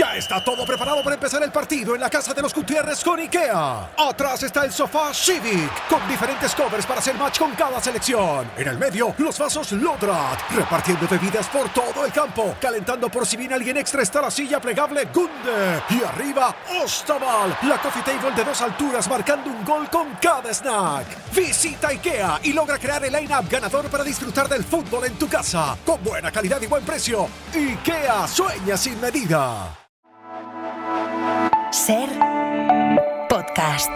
Ya está todo preparado para empezar el partido en la casa de los Gutiérrez con IKEA. Atrás está el sofá Civic, con diferentes covers para hacer match con cada selección. En el medio, los vasos Lodrat, repartiendo bebidas por todo el campo. Calentando por si viene alguien extra está la silla plegable Gunde. Y arriba, Ostaval, la coffee table de 2 alturas marcando un gol con cada snack. Visita IKEA y logra crear el line-up ganador para disfrutar del fútbol en tu casa. Con buena calidad y buen precio. IKEA sueña sin medida. Ser podcast.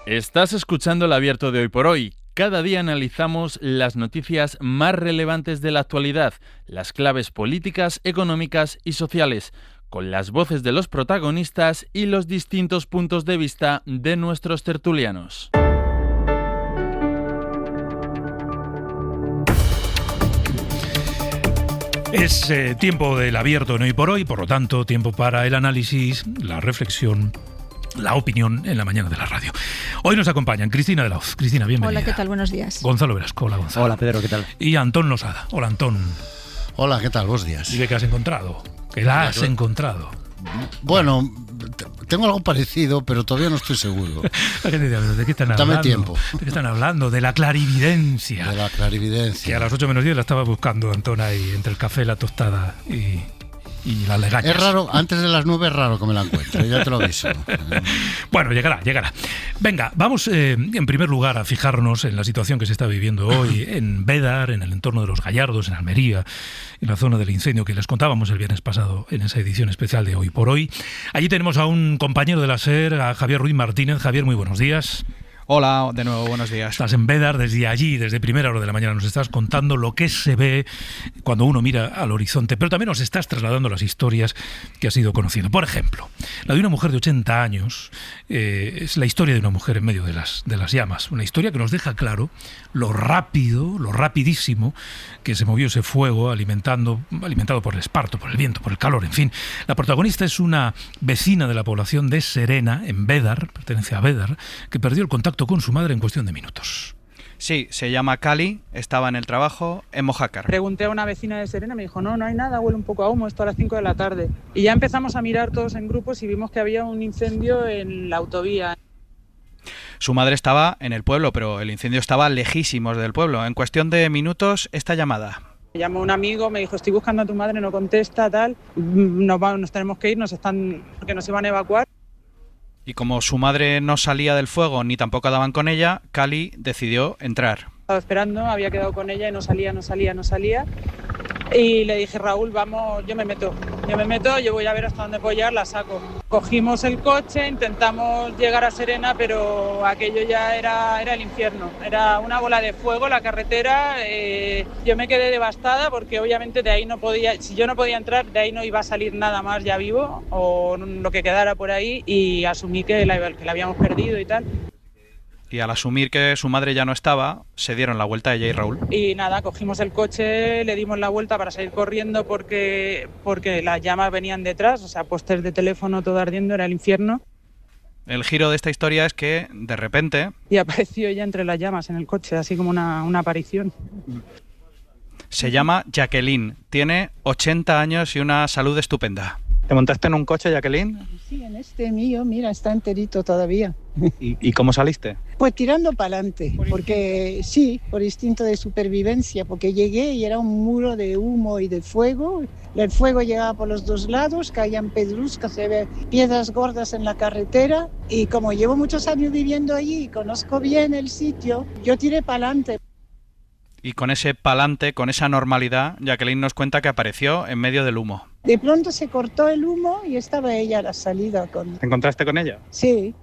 Estás escuchando el Abierto de Hoy por Hoy. Cada día analizamos las noticias más relevantes de la actualidad, las claves políticas, económicas y sociales, con las voces de los protagonistas y los distintos puntos de vista de nuestros tertulianos. Es tiempo del Abierto en Hoy por Hoy, por lo tanto, tiempo para el análisis, la reflexión, la opinión en la mañana de la radio. Hoy nos acompañan Cristina de la Hoz. Cristina, bienvenida. Hola, ¿qué tal? Buenos días. Gonzalo Velasco. Hola, Gonzalo. Hola, Pedro, ¿qué tal? Y Antón Losada. Hola, Antón. Hola, ¿qué tal? Buenos días. Dile que has encontrado. Que la has encontrado. Bueno, tengo algo parecido, pero todavía no estoy seguro. ¿De qué están hablando? Dame tiempo. ¿De qué están hablando? De la clarividencia. De la clarividencia. Que a las 8 menos 10 la estaba buscando Antón ahí, entre el café, la tostada y las legañas. Es raro, antes de las 9 es raro que me la encuentre, ya te lo aviso. Bueno, llegará. Venga, vamos en primer lugar a fijarnos en la situación que se está viviendo hoy en Bédar, en el entorno de los Gallardos, en Almería, en la zona del incendio que les contábamos el viernes pasado en esa edición especial de Hoy por Hoy. Allí tenemos a un compañero de la SER, a Javier Ruiz Martínez. Javier, muy buenos días. Hola, de nuevo, buenos días. Estás en Bédar, desde allí, desde primera hora de la mañana, nos estás contando lo que se ve cuando uno mira al horizonte, pero también nos estás trasladando las historias que has ido conociendo. Por ejemplo, la de una mujer de 80 años es la historia de una mujer en medio de las llamas. Una historia que nos deja claro lo rápido, lo rapidísimo que se movió ese fuego alimentado por el esparto, por el viento, por el calor, en fin. La protagonista es una vecina de la población de Serena, en Bédar, pertenece a Bédar, que perdió el contacto con su madre en cuestión de minutos. Sí, se llama Cali, estaba en el trabajo en Mojácar. Pregunté a una vecina de Serena, me dijo, no hay nada, huele un poco a humo, esto a las 5 de la tarde. Y ya empezamos a mirar todos en grupos y vimos que había un incendio en la autovía. Su madre estaba en el pueblo, pero el incendio estaba lejísimos del pueblo. En cuestión de minutos, esta llamada. Me llamó un amigo, me dijo, estoy buscando a tu madre, no contesta, tal. Nos tenemos que ir, porque nos iban a evacuar. Y como su madre no salía del fuego ni tampoco daban con ella, Cali decidió entrar. Estaba esperando, había quedado con ella y no salía. Y le dije, Raúl, vamos, yo me meto, yo voy a ver hasta dónde puedo llegar, la saco. Cogimos el coche, intentamos llegar a Serena, pero aquello ya era el infierno. Era una bola de fuego la carretera. Yo me quedé devastada porque obviamente de ahí no podía, si yo no podía entrar, de ahí no iba a salir nada más ya vivo o lo que quedara por ahí, y asumí que la habíamos perdido y tal. Y al asumir que su madre ya no estaba, se dieron la vuelta ella y Raúl. Y nada, cogimos el coche, le dimos la vuelta para salir corriendo porque las llamas venían detrás, o sea, postes de teléfono todo ardiendo, era el infierno. El giro de esta historia es que, de repente... Y apareció ella entre las llamas en el coche, así como una aparición. Se llama Jacqueline, tiene 80 años y una salud estupenda. ¿Te montaste en un coche, Jacqueline? Sí, en este mío, mira, está enterito todavía. ¿Y cómo saliste? Pues tirando para adelante, porque sí, por instinto de supervivencia, porque llegué y era un muro de humo y de fuego. El fuego llegaba por los dos lados, caían pedruscas, se ve piedras gordas en la carretera, y como llevo muchos años viviendo allí y conozco bien el sitio, yo tiré para adelante. Y con ese pa'lante, con esa normalidad, Jacqueline nos cuenta que apareció en medio del humo. De pronto se cortó el humo y estaba ella a la salida con... ¿Te encontraste con ella? Sí.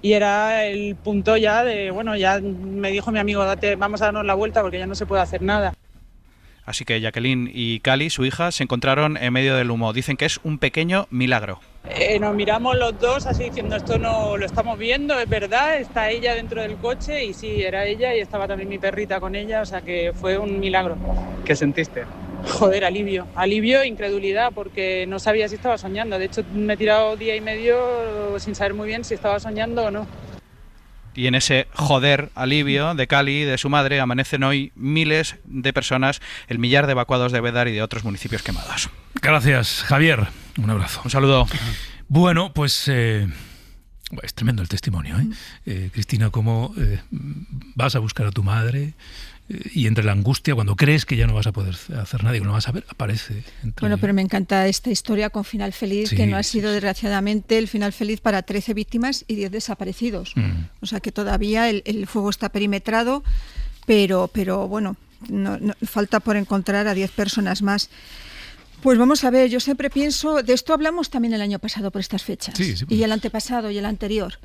Y era el punto ya de, ya me dijo mi amigo, vamos a darnos la vuelta porque ya no se puede hacer nada. Así que Jacqueline y Cali, su hija, se encontraron en medio del humo. Dicen que es un pequeño milagro. Nos miramos los dos así diciendo, esto no lo estamos viendo, es verdad, está ella dentro del coche, y sí, era ella y estaba también mi perrita con ella, o sea que fue un milagro. ¿Qué sentiste? Joder, alivio e incredulidad, porque no sabía si estaba soñando. De hecho, me he tirado día y medio sin saber muy bien si estaba soñando o no. Y en ese joder alivio de Cali, de su madre, amanecen hoy miles de personas, el millar de evacuados de Bédar y de otros municipios quemados. Gracias, Javier. Un abrazo. Un saludo. Bueno, pues es tremendo el testimonio, Cristina, cómo vas a buscar a tu madre y entre la angustia, cuando crees que ya no vas a poder hacer nada y que no vas a ver, aparece. Bueno, pero me encanta esta historia con final feliz, que no ha sido desgraciadamente el final feliz para 13 víctimas y 10 desaparecidos. O sea que todavía el fuego está perimetrado, pero bueno, no, falta por encontrar a 10 personas más. Pues vamos a ver, yo siempre pienso, de esto hablamos también el año pasado por estas fechas, y el antepasado y el anterior.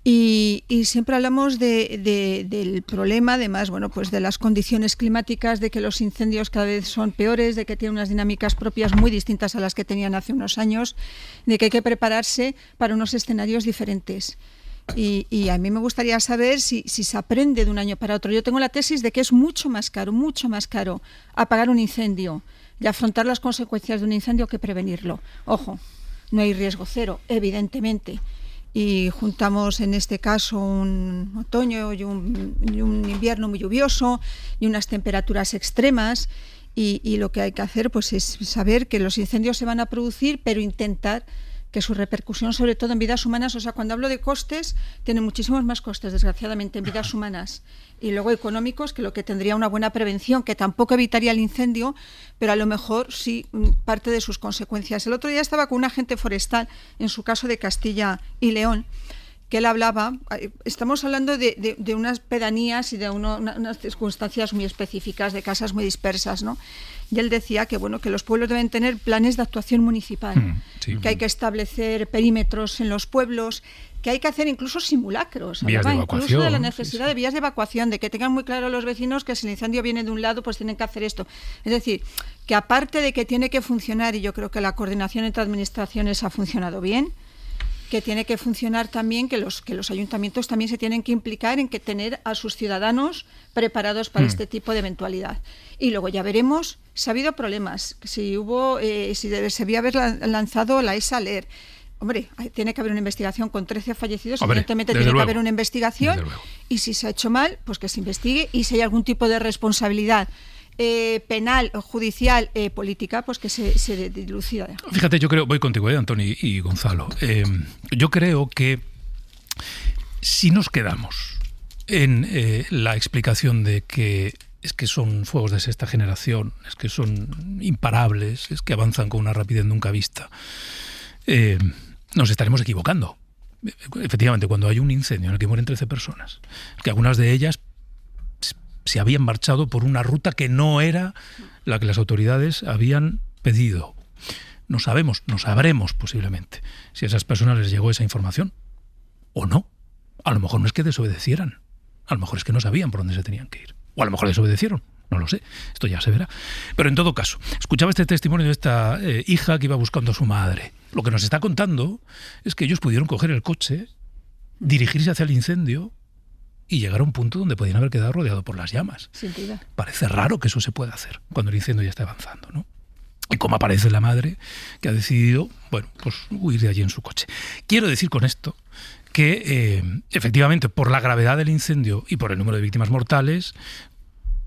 Y siempre hablamos del problema, además, bueno, pues de las condiciones climáticas, de que los incendios cada vez son peores, de que tienen unas dinámicas propias muy distintas a las que tenían hace unos años, de que hay que prepararse para unos escenarios diferentes. Y a mí me gustaría saber si se aprende de un año para otro. Yo tengo la tesis de que es mucho más caro apagar un incendio y afrontar las consecuencias de un incendio que prevenirlo. Ojo, no hay riesgo cero, evidentemente. Y juntamos en este caso un otoño y un invierno muy lluvioso y unas temperaturas extremas, y lo que hay que hacer pues es saber que los incendios se van a producir, pero intentar que su repercusión, sobre todo en vidas humanas, o sea, cuando hablo de costes, tiene muchísimos más costes, desgraciadamente, en vidas humanas, y luego económicos, que lo que tendría una buena prevención, que tampoco evitaría el incendio, pero a lo mejor sí parte de sus consecuencias. El otro día estaba con un agente forestal, en su caso de Castilla y León, que él hablaba, estamos hablando de unas pedanías y de unas circunstancias muy específicas, de casas muy dispersas, ¿no? Y él decía que bueno, que los pueblos deben tener planes de actuación municipal, que hay que establecer perímetros en los pueblos, que hay que hacer incluso simulacros, incluso de la necesidad de vías de evacuación, de que tengan muy claro los vecinos que si el incendio viene de un lado, pues tienen que hacer esto. Es decir, que aparte de que tiene que funcionar, y yo creo que la coordinación entre administraciones ha funcionado bien, que tiene que funcionar también, que los ayuntamientos también se tienen que implicar en que tener a sus ciudadanos preparados para este tipo de eventualidad. Y luego ya veremos si ha habido problemas, si se debía haber lanzado la ESA-LER. Hombre, tiene que haber una investigación con 13 fallecidos, evidentemente tiene que haber una investigación, y si se ha hecho mal, pues que se investigue, y si hay algún tipo de responsabilidad penal, judicial, política, pues que se dilucida. Fíjate, yo creo, voy contigo, Antoni y Gonzalo, yo creo que si nos quedamos en la explicación de que es que son fuegos de sexta generación, es que son imparables, es que avanzan con una rapidez nunca vista, nos estaremos equivocando. Efectivamente, cuando hay un incendio en el que mueren 13 personas, que algunas de ellas se habían marchado por una ruta que no era la que las autoridades habían pedido. No sabremos posiblemente si a esas personas les llegó esa información o no. A lo mejor no es que desobedecieran, a lo mejor es que no sabían por dónde se tenían que ir. O a lo mejor desobedecieron, no lo sé, esto ya se verá. Pero en todo caso, escuchaba este testimonio de esta hija que iba buscando a su madre. Lo que nos está contando es que ellos pudieron coger el coche, dirigirse hacia el incendio y llegar a un punto donde podían haber quedado rodeados por las llamas. Sin duda. Parece raro que eso se pueda hacer cuando el incendio ya está avanzando, ¿no? Y cómo aparece la madre que ha decidido, bueno, pues huir de allí en su coche. Quiero decir con esto que efectivamente por la gravedad del incendio y por el número de víctimas mortales,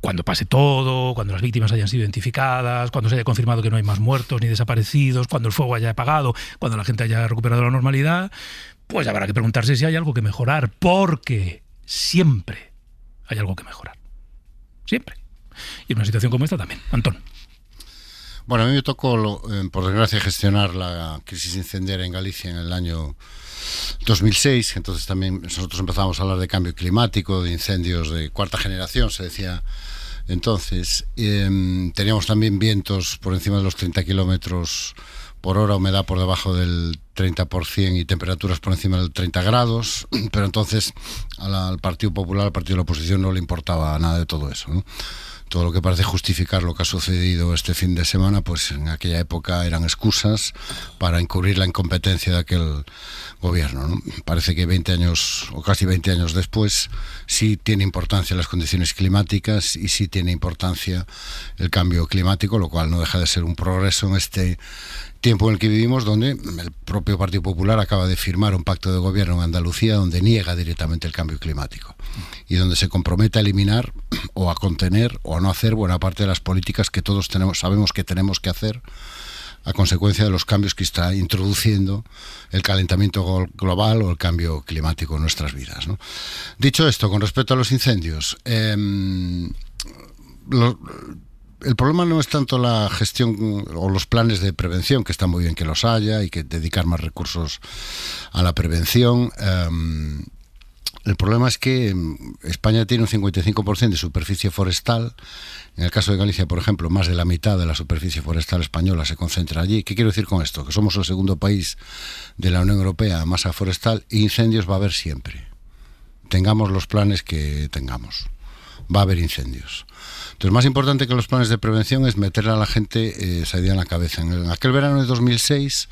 cuando pase todo, cuando las víctimas hayan sido identificadas, cuando se haya confirmado que no hay más muertos ni desaparecidos, cuando el fuego haya apagado, cuando la gente haya recuperado la normalidad, pues habrá que preguntarse si hay algo que mejorar, porque siempre hay algo que mejorar. Siempre. Y en una situación como esta también. Antón. Bueno, a mí me tocó, por desgracia, gestionar la crisis incendiaria en Galicia en el año 2006. Entonces también nosotros empezamos a hablar de cambio climático, de incendios de cuarta generación, se decía entonces. Teníamos también vientos por encima de los 30 kilómetros por hora, humedad por debajo del 30% y temperaturas por encima del 30 grados, pero entonces al Partido Popular, al Partido de la Oposición, no le importaba nada de todo eso, ¿no? Todo lo que parece justificar lo que ha sucedido este fin de semana, pues en aquella época eran excusas para encubrir la incompetencia de aquel gobierno, ¿no? Parece que 20 años o casi 20 años después sí tiene importancia las condiciones climáticas y sí tiene importancia el cambio climático, lo cual no deja de ser un progreso en este Tiempo en el que vivimos donde el propio Partido Popular acaba de firmar un pacto de gobierno en Andalucía donde niega directamente el cambio climático y donde se compromete a eliminar o a contener o a no hacer buena parte de las políticas que todos sabemos que tenemos que hacer a consecuencia de los cambios que está introduciendo el calentamiento global o el cambio climático en nuestras vidas, ¿no? Dicho esto, con respecto a los incendios, el problema no es tanto la gestión o los planes de prevención, que está muy bien que los haya y que dedicar más recursos a la prevención. El problema es que España tiene un 55% de superficie forestal. En el caso de Galicia, por ejemplo, más de la mitad de la superficie forestal española se concentra allí. ¿Qué quiero decir con esto? Que somos el segundo país de la Unión Europea en masa forestal y incendios va a haber siempre. Tengamos los planes que tengamos. Va a haber incendios. Entonces, más importante que los planes de prevención es meterle a la gente esa idea en la cabeza. En aquel verano de 2006,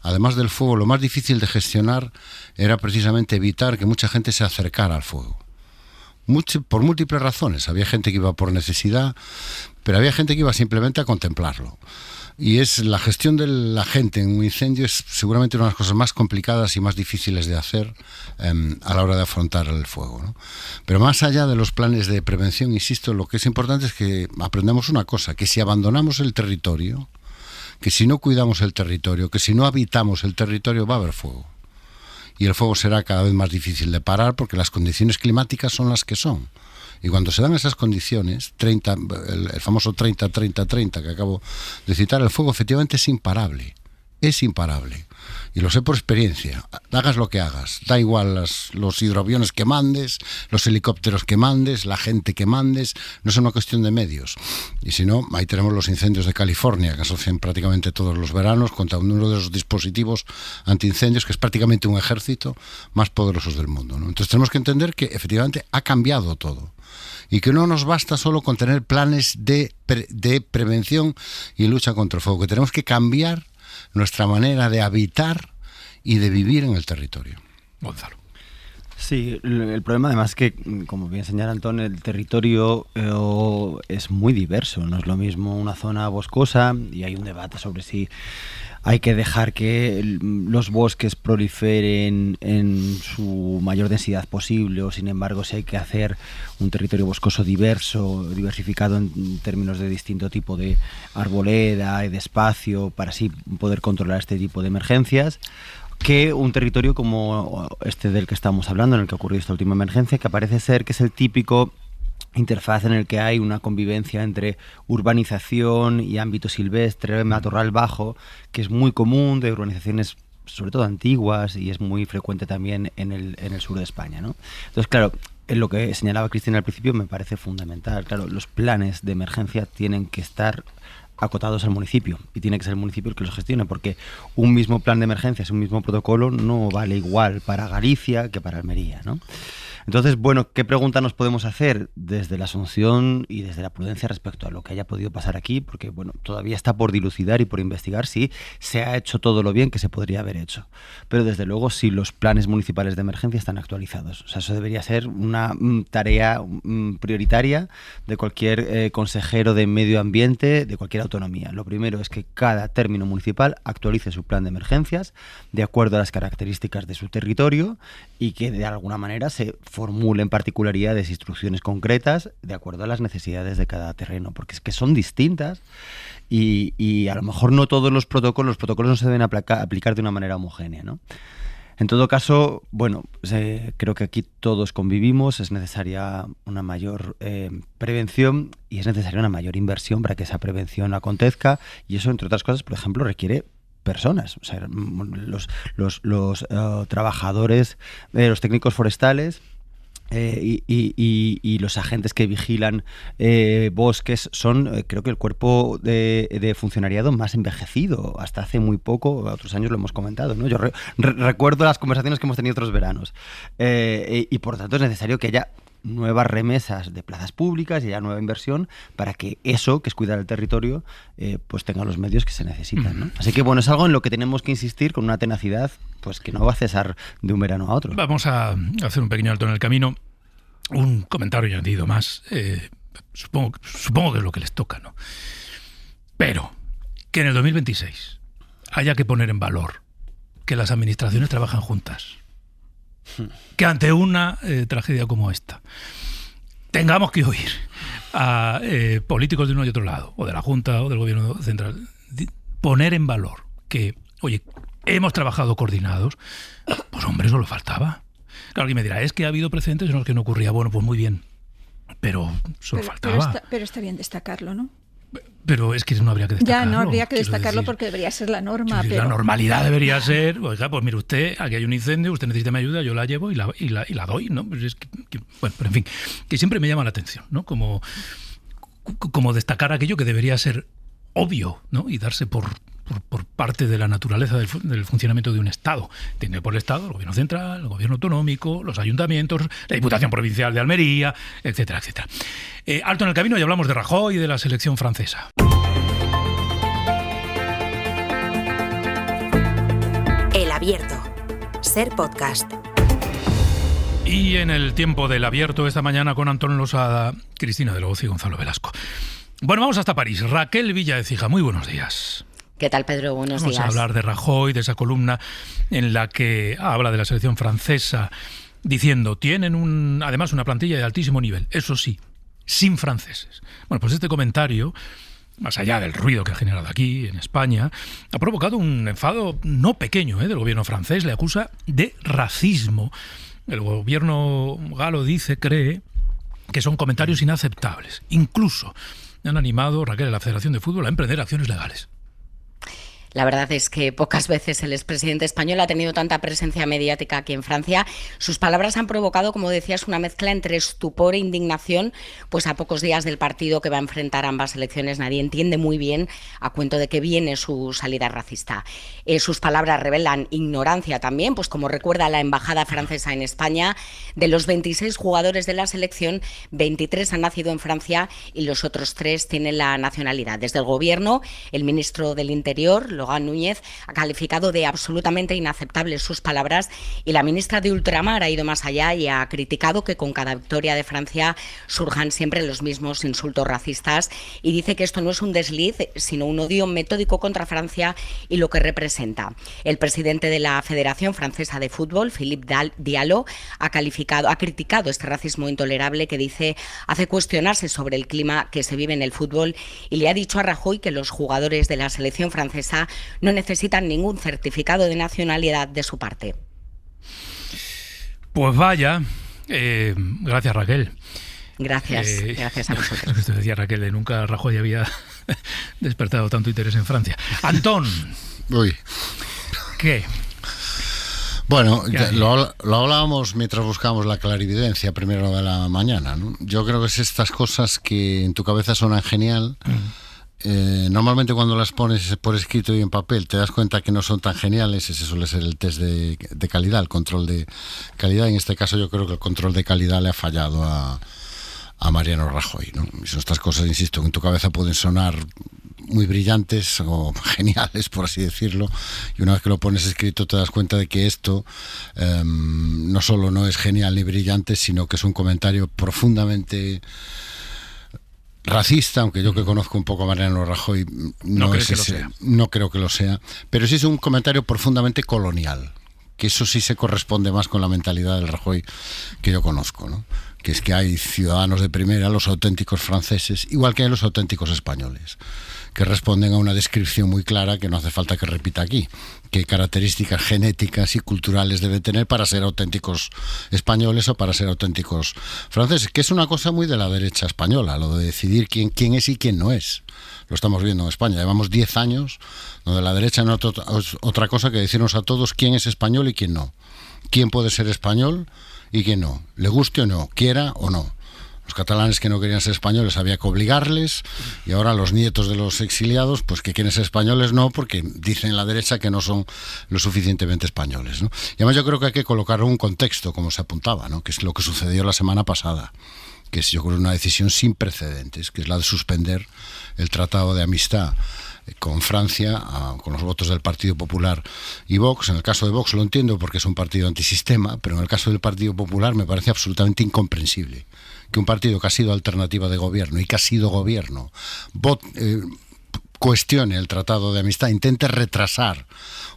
además del fuego, lo más difícil de gestionar era precisamente evitar que mucha gente se acercara al fuego. Por múltiples razones. Había gente que iba por necesidad, pero había gente que iba simplemente a contemplarlo. Y es la gestión de la gente en un incendio es seguramente una de las cosas más complicadas y más difíciles de hacer a la hora de afrontar el fuego, ¿no? Pero más allá de los planes de prevención, insisto, lo que es importante es que aprendamos una cosa, que si abandonamos el territorio, que si no cuidamos el territorio, que si no habitamos el territorio, va a haber fuego. Y el fuego será cada vez más difícil de parar porque las condiciones climáticas son las que son. Y cuando se dan esas condiciones, el famoso 30-30-30 que acabo de citar, el fuego efectivamente es imparable. Es imparable. Y lo sé por experiencia. Hagas lo que hagas. Da igual los hidroaviones que mandes, los helicópteros que mandes, la gente que mandes. No es una cuestión de medios. Y si no, ahí tenemos los incendios de California, que asocian prácticamente todos los veranos contra uno de los dispositivos antiincendios, que es prácticamente un ejército más poderosos del mundo, ¿no? Entonces tenemos que entender que efectivamente ha cambiado todo. Y que no nos basta solo con tener planes de prevención y lucha contra el fuego, que tenemos que cambiar nuestra manera de habitar y de vivir en el territorio. Gonzalo. Sí, el problema además es que, como bien señala Antón, el territorio es muy diverso. No es lo mismo una zona boscosa, y hay un debate sobre si hay que dejar que los bosques proliferen en su mayor densidad posible, o sin embargo si hay que hacer un territorio boscoso diversificado en términos de distinto tipo de arboleda y de espacio, para así poder controlar este tipo de emergencias, que un territorio como este del que estamos hablando, en el que ha ocurrido esta última emergencia, que parece ser que es el típico interfaz en el que hay una convivencia entre urbanización y ámbito silvestre, matorral bajo, que es muy común de urbanizaciones sobre todo antiguas y es muy frecuente también en el sur de España, ¿no? Entonces, claro, en lo que señalaba Cristina al principio me parece fundamental. Claro, los planes de emergencia tienen que estar acotados al municipio y tiene que ser el municipio el que los gestione, porque un mismo plan de emergencias, un mismo protocolo no vale igual para Galicia que para Almería, ¿no? Entonces, bueno, ¿qué pregunta nos podemos hacer desde la asunción y desde la prudencia respecto a lo que haya podido pasar aquí? Porque, bueno, todavía está por dilucidar y por investigar si se ha hecho todo lo bien que se podría haber hecho. Pero, desde luego, si los planes municipales de emergencia están actualizados. O sea, eso debería ser una tarea prioritaria de cualquier consejero de medio ambiente, de cualquier autonomía. Lo primero es que cada término municipal actualice su plan de emergencias de acuerdo a las características de su territorio y que, de alguna manera, se formulen particularidades, instrucciones concretas de acuerdo a las necesidades de cada terreno, porque es que son distintas y a lo mejor no todos los protocolos no se deben aplicar de una manera homogénea, ¿no? En todo caso, bueno, creo que aquí todos convivimos, es necesaria una mayor prevención y es necesaria una mayor inversión para que esa prevención acontezca, y eso, entre otras cosas, por ejemplo, requiere personas, o sea, los trabajadores, los técnicos forestales y los agentes que vigilan bosques son, creo que el cuerpo de funcionariado más envejecido. Hasta hace muy poco, otros años lo hemos comentado, ¿no? Yo recuerdo las conversaciones que hemos tenido otros veranos y por tanto es necesario que haya nuevas remesas de plazas públicas y haya nueva inversión para que eso, que es cuidar el territorio, pues tenga los medios que se necesitan, ¿no? Así que bueno, es algo en lo que tenemos que insistir con una tenacidad pues que no va a cesar de un verano a otro. Vamos a hacer un pequeño alto en el camino. Un comentario añadido más. Supongo que es lo que les toca, ¿no? Pero que en el 2026 haya que poner en valor que las administraciones trabajan juntas, que ante una tragedia como esta tengamos que oír a políticos de uno y otro lado, o de la Junta o del Gobierno Central, poner en valor que, oye, hemos trabajado coordinados, pues hombre, eso lo faltaba. Claro, alguien me dirá, es que ha habido precedentes en los que no ocurría. Bueno, pues muy bien, pero solo faltaba. Pero está bien destacarlo, ¿no? Pero es que no habría que destacarlo. Ya, no habría que destacarlo porque debería ser la norma. Pero... La normalidad debería ser, oiga, pues mire usted, aquí hay un incendio, usted necesita mi ayuda, yo la llevo y la doy, ¿no? Pues es bueno, pero en fin, que siempre me llama la atención, ¿no? Como destacar aquello que debería ser obvio, ¿no? Y darse por parte de la naturaleza del funcionamiento de un Estado. Tiene por el Estado el Gobierno Central, el Gobierno Autonómico, los ayuntamientos, la Diputación Provincial de Almería, etcétera, etcétera. Alto en el camino y hablamos de Rajoy y de la selección francesa. El Abierto. Ser podcast. Y en el tiempo del Abierto esta mañana con Antón Losada, Cristina de Logocio y Gonzalo Velasco. Bueno, vamos hasta París. Raquel Villaecija, muy buenos días. ¿Qué tal, Pedro? Buenos días. Vamos a hablar de Rajoy, de esa columna en la que habla de la selección francesa, diciendo, tienen además una plantilla de altísimo nivel, eso sí, sin franceses. Bueno, pues este comentario, más allá del ruido que ha generado aquí, en España, ha provocado un enfado no pequeño del gobierno francés, le acusa de racismo. El gobierno galo cree que son comentarios inaceptables. Incluso han animado, Raquel, a la Federación de Fútbol a emprender acciones legales. La verdad es que pocas veces el expresidente español ha tenido tanta presencia mediática aquí en Francia. Sus palabras han provocado, como decías, una mezcla entre estupor e indignación, pues a pocos días del partido que va a enfrentar ambas selecciones nadie entiende muy bien a cuento de qué viene su salida racista. Sus palabras revelan ignorancia también, pues como recuerda la embajada francesa en España, de los 26 jugadores de la selección, 23 han nacido en Francia y los otros 3 tienen la nacionalidad. Desde el gobierno, el ministro del Interior, Logan Núñez, ha calificado de absolutamente inaceptables sus palabras y la ministra de Ultramar ha ido más allá y ha criticado que con cada victoria de Francia surjan siempre los mismos insultos racistas y dice que esto no es un desliz, sino un odio metódico contra Francia y lo que representa. El presidente de la Federación Francesa de Fútbol, Philippe Diallo, ha criticado este racismo intolerable que dice hace cuestionarse sobre el clima que se vive en el fútbol y le ha dicho a Rajoy que los jugadores de la selección francesa no necesitan ningún certificado de nacionalidad de su parte. Pues vaya, gracias Raquel. Gracias a vosotros. Esto decía Raquel, nunca Rajoy había despertado tanto interés en Francia. Antón. Uy. ¿Qué? Bueno, lo hablábamos mientras buscábamos la clarividencia primero de la mañana, ¿no? Yo creo que es estas cosas que en tu cabeza suenan genial. Normalmente cuando las pones por escrito y en papel te das cuenta que no son tan geniales. Ese suele ser el test de calidad, el control de calidad. En este caso yo creo que el control de calidad le ha fallado a Mariano Rajoy, ¿no? Y son estas cosas, insisto, que en tu cabeza pueden sonar muy brillantes o geniales, por así decirlo, y una vez que lo pones escrito te das cuenta de que esto no solo no es genial ni brillante, sino que es un comentario profundamente racista, aunque yo que conozco un poco a Mariano Rajoy no creo que lo sea, pero sí es un comentario profundamente colonial, que eso sí se corresponde más con la mentalidad del Rajoy que yo conozco, ¿no? Que es que hay ciudadanos de primera, los auténticos franceses, igual que hay los auténticos españoles, que responden a una descripción muy clara que no hace falta que repita aquí, qué características genéticas y culturales deben tener para ser auténticos españoles o para ser auténticos franceses, que es una cosa muy de la derecha española, lo de decidir quién es y quién no es. Lo estamos viendo en España, llevamos 10 años donde la derecha no es otra cosa que decirnos a todos quién es español y quién no, quién puede ser español y quién no, le guste o no, quiera o no. Los catalanes que no querían ser españoles había que obligarles, y ahora los nietos de los exiliados, pues que quieren ser españoles no, porque dicen la derecha que no son lo suficientemente españoles, ¿no? Y además yo creo que hay que colocar un contexto, como se apuntaba, ¿no? Que es lo que sucedió la semana pasada, que es yo creo una decisión sin precedentes, que es la de suspender el Tratado de Amistad con Francia, con los votos del Partido Popular y Vox. En el caso de Vox lo entiendo porque es un partido antisistema, pero en el caso del Partido Popular me parece absolutamente incomprensible que un partido que ha sido alternativa de gobierno y que ha sido gobierno cuestione el Tratado de Amistad, intente retrasar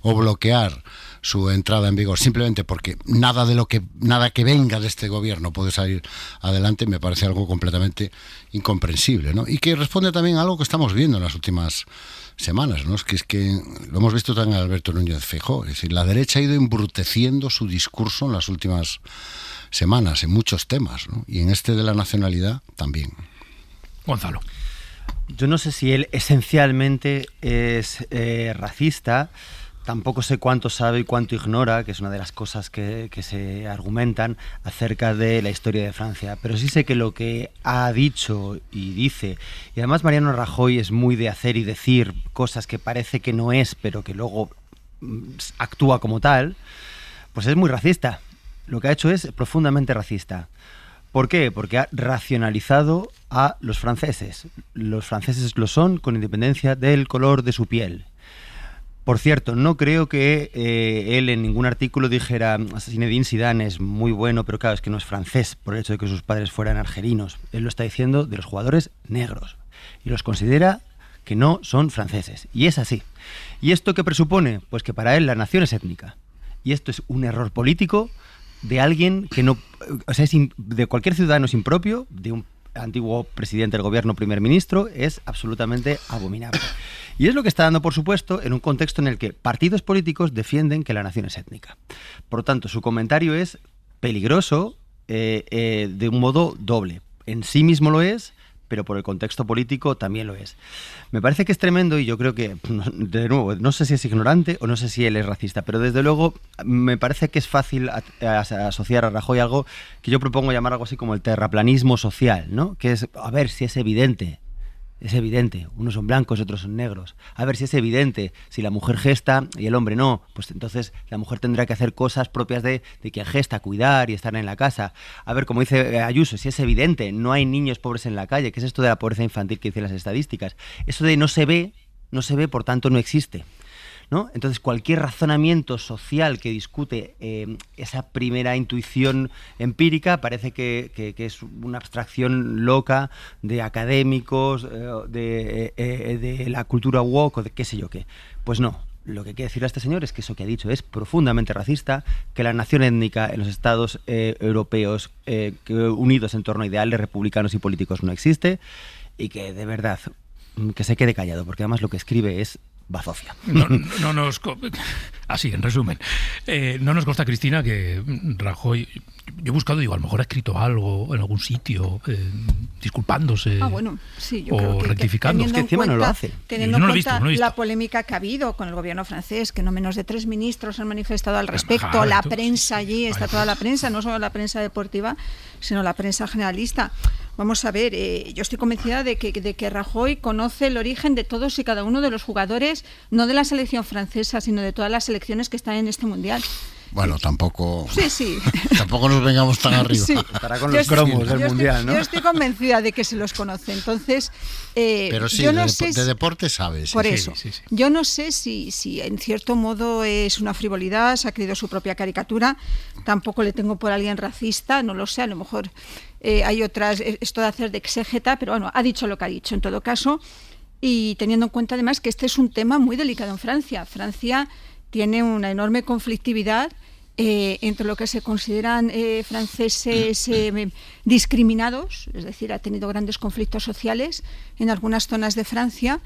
o bloquear su entrada en vigor, simplemente porque nada que venga de este gobierno puede salir adelante, me parece algo completamente incomprensible, ¿no? Y que responde también a algo que estamos viendo en las últimas semanas, ¿no? Es que lo hemos visto también en Alberto Núñez Feijóo, es decir, la derecha ha ido embruteciendo su discurso en las últimas semanas, en muchos temas, ¿no? Y en este de la nacionalidad también. Gonzalo. Yo no sé si él esencialmente es racista. Tampoco sé cuánto sabe y cuánto ignora, que es una de las cosas que se argumentan acerca de la historia de Francia. Pero sí sé que lo que ha dicho y dice, y además Mariano Rajoy es muy de hacer y decir cosas que parece que no es, pero que luego actúa como tal, pues es muy racista. Lo que ha hecho es profundamente racista. ¿Por qué? Porque ha racionalizado a los franceses. Los franceses lo son con independencia del color de su piel. Por cierto, no creo que él en ningún artículo dijera Zinedine Zidane es muy bueno, pero claro, es que no es francés por el hecho de que sus padres fueran argelinos. Él lo está diciendo de los jugadores negros y los considera que no son franceses. Y es así. ¿Y esto qué presupone? Pues que para él la nación es étnica. Y esto es un error político de alguien que no... O sea, de cualquier ciudadano es impropio, de un antiguo presidente del gobierno, primer ministro, es absolutamente abominable. Y es lo que está dando, por supuesto, en un contexto en el que partidos políticos defienden que la nación es étnica. Por lo tanto, su comentario es peligroso de un modo doble. En sí mismo lo es, pero por el contexto político también lo es. Me parece que es tremendo y yo creo que, de nuevo, no sé si es ignorante o no sé si él es racista, pero desde luego me parece que es fácil asociar a Rajoy algo que yo propongo llamar algo así como el terraplanismo social, ¿no? Que es, a ver si es evidente. Es evidente, unos son blancos y otros son negros. A ver si es evidente, si la mujer gesta y el hombre no, pues entonces la mujer tendrá que hacer cosas propias de quien gesta, cuidar y estar en la casa. A ver, como dice Ayuso, si es evidente, no hay niños pobres en la calle, ¿qué es esto de la pobreza infantil que dicen las estadísticas? Eso de no se ve, por tanto no existe, ¿no? Entonces cualquier razonamiento social que discute esa primera intuición empírica parece que es una abstracción loca de académicos, de la cultura woke o de qué sé yo qué. Pues no. Lo que quiere decir a este señor es que eso que ha dicho es profundamente racista, que la nación étnica en los estados europeos unidos en torno a ideales republicanos y políticos no existe y que de verdad que se quede callado, porque además lo que escribe es bazofia. Así, en resumen. No nos consta, Cristina, que Rajoy... Yo he buscado, digo, a lo mejor ha escrito algo en algún sitio, disculpándose sí, yo o creo que rectificando. Es que encima no lo hace. Teniendo en cuenta no la polémica que ha habido con el gobierno francés, que no menos de 3 ministros han manifestado al respecto, la prensa allí, está toda la prensa, no solo la prensa deportiva, sino la prensa generalista. Vamos a ver, yo estoy convencida de que Rajoy conoce el origen de todos y cada uno de los jugadores, no de la selección francesa, sino de todas las selecciones que están en este mundial. Bueno, tampoco. Sí. Tampoco nos vengamos tan arriba. Sí. Estará con los cromos del mundial, ¿no? Yo estoy convencida de que se los conoce. Entonces, pero sí, yo no sé de deporte sabes. Por eso. Sí. Yo no sé si en cierto modo es una frivolidad, se ha creído su propia caricatura. Tampoco le tengo por alguien racista, no lo sé, a lo mejor hay otras, esto de hacer de exégeta, pero bueno, ha dicho lo que ha dicho en todo caso. Y teniendo en cuenta además que este es un tema muy delicado en Francia. Francia tiene una enorme conflictividad entre lo que se consideran franceses discriminados, es decir, ha tenido grandes conflictos sociales en algunas zonas de Francia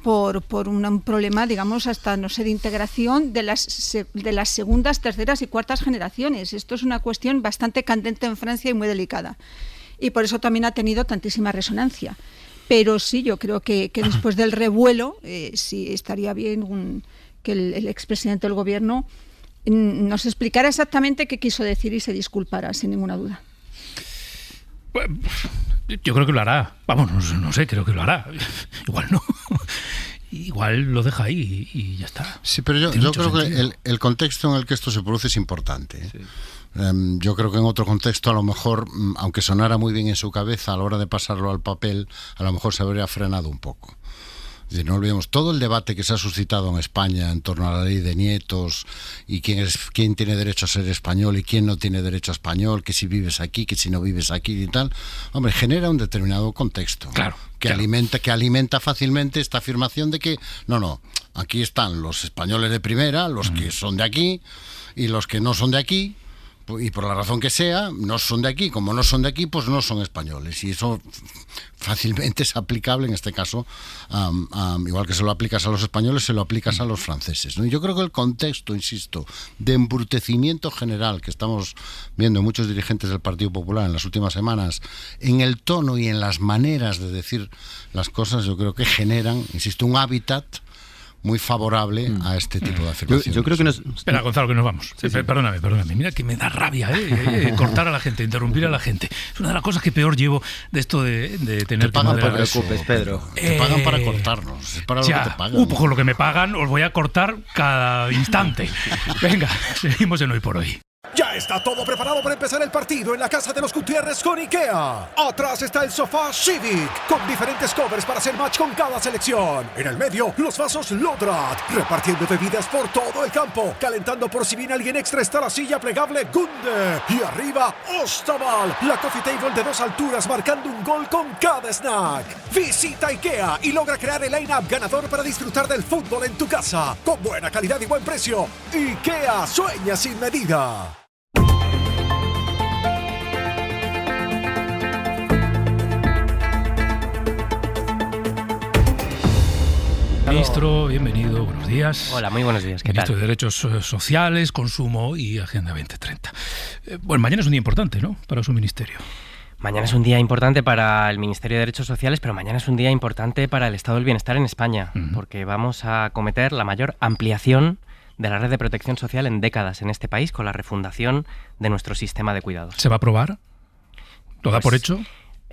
por un problema, digamos, hasta no sé, de integración de las segundas, terceras y cuartas generaciones. Esto es una cuestión bastante candente en Francia y muy delicada. Y por eso también ha tenido tantísima resonancia. Pero sí, yo creo que después del revuelo, sí estaría bien que el expresidente del gobierno nos explicara exactamente qué quiso decir y se disculpara, sin ninguna duda. Yo creo que lo hará. Vamos, no sé, creo que lo hará. Igual no. Igual lo deja ahí y ya está. Sí, pero yo creo que el contexto en el que esto se produce es importante. Sí. Yo creo que en otro contexto, a lo mejor, aunque sonara muy bien en su cabeza, a la hora de pasarlo al papel, a lo mejor se habría frenado un poco. No olvidemos todo el debate que se ha suscitado en España en torno a la ley de nietos y quién tiene derecho a ser español y quién no tiene derecho a español, que si vives aquí, que si no vives aquí y tal. Hombre, genera un determinado contexto. Claro. Que alimenta fácilmente esta afirmación de que no, aquí están los españoles de primera, los que son de aquí y los que no son de aquí, y por la razón que sea, no son de aquí. Como no son de aquí, pues no son españoles. Y eso fácilmente es aplicable en este caso, igual que se lo aplicas a los españoles, se lo aplicas a los franceses, ¿no? Y yo creo que el contexto, insisto, de embrutecimiento general que estamos viendo en muchos dirigentes del Partido Popular en las últimas semanas, en el tono y en las maneras de decir las cosas, yo creo que generan, insisto, un hábitat muy favorable a este tipo de afirmaciones. Yo creo que Espera, Gonzalo, que nos vamos. Sí. Perdóname. Mira que me da rabia cortar a la gente, interrumpir a la gente. Es una de las cosas que peor llevo de esto de tener que moderar. No te preocupes, Pedro. Te pagan para cortarnos. Es para lo que te pagan. Pues con lo que me pagan os voy a cortar cada instante. Venga, seguimos en Hoy por Hoy. Ya está todo preparado para empezar el partido en la casa de los Gutiérrez con IKEA. Atrás está el sofá Civic, con diferentes covers para hacer match con cada selección. En el medio, los vasos Lodrat, repartiendo bebidas por todo el campo. Calentando por si viene alguien extra está la silla plegable Gunde. Y arriba, Ostaval, la coffee table de 2 alturas marcando un gol con cada snack. Visita IKEA y logra crear el line-up ganador para disfrutar del fútbol en tu casa. Con buena calidad y buen precio. IKEA sueña sin medida. Ministro, bienvenido, buenos días. Hola, muy buenos días. ¿Qué Ministro tal? de Derechos Sociales, Consumo y Agenda 2030. Bueno, mañana es un día importante, ¿no?, para su ministerio. Mañana es un día importante para el Ministerio de Derechos Sociales, pero mañana es un día importante para el estado del bienestar en España, porque vamos a acometer la mayor ampliación de la red de protección social en décadas en este país con la refundación de nuestro sistema de cuidados. ¿Se va a aprobar? ¿Lo da por hecho?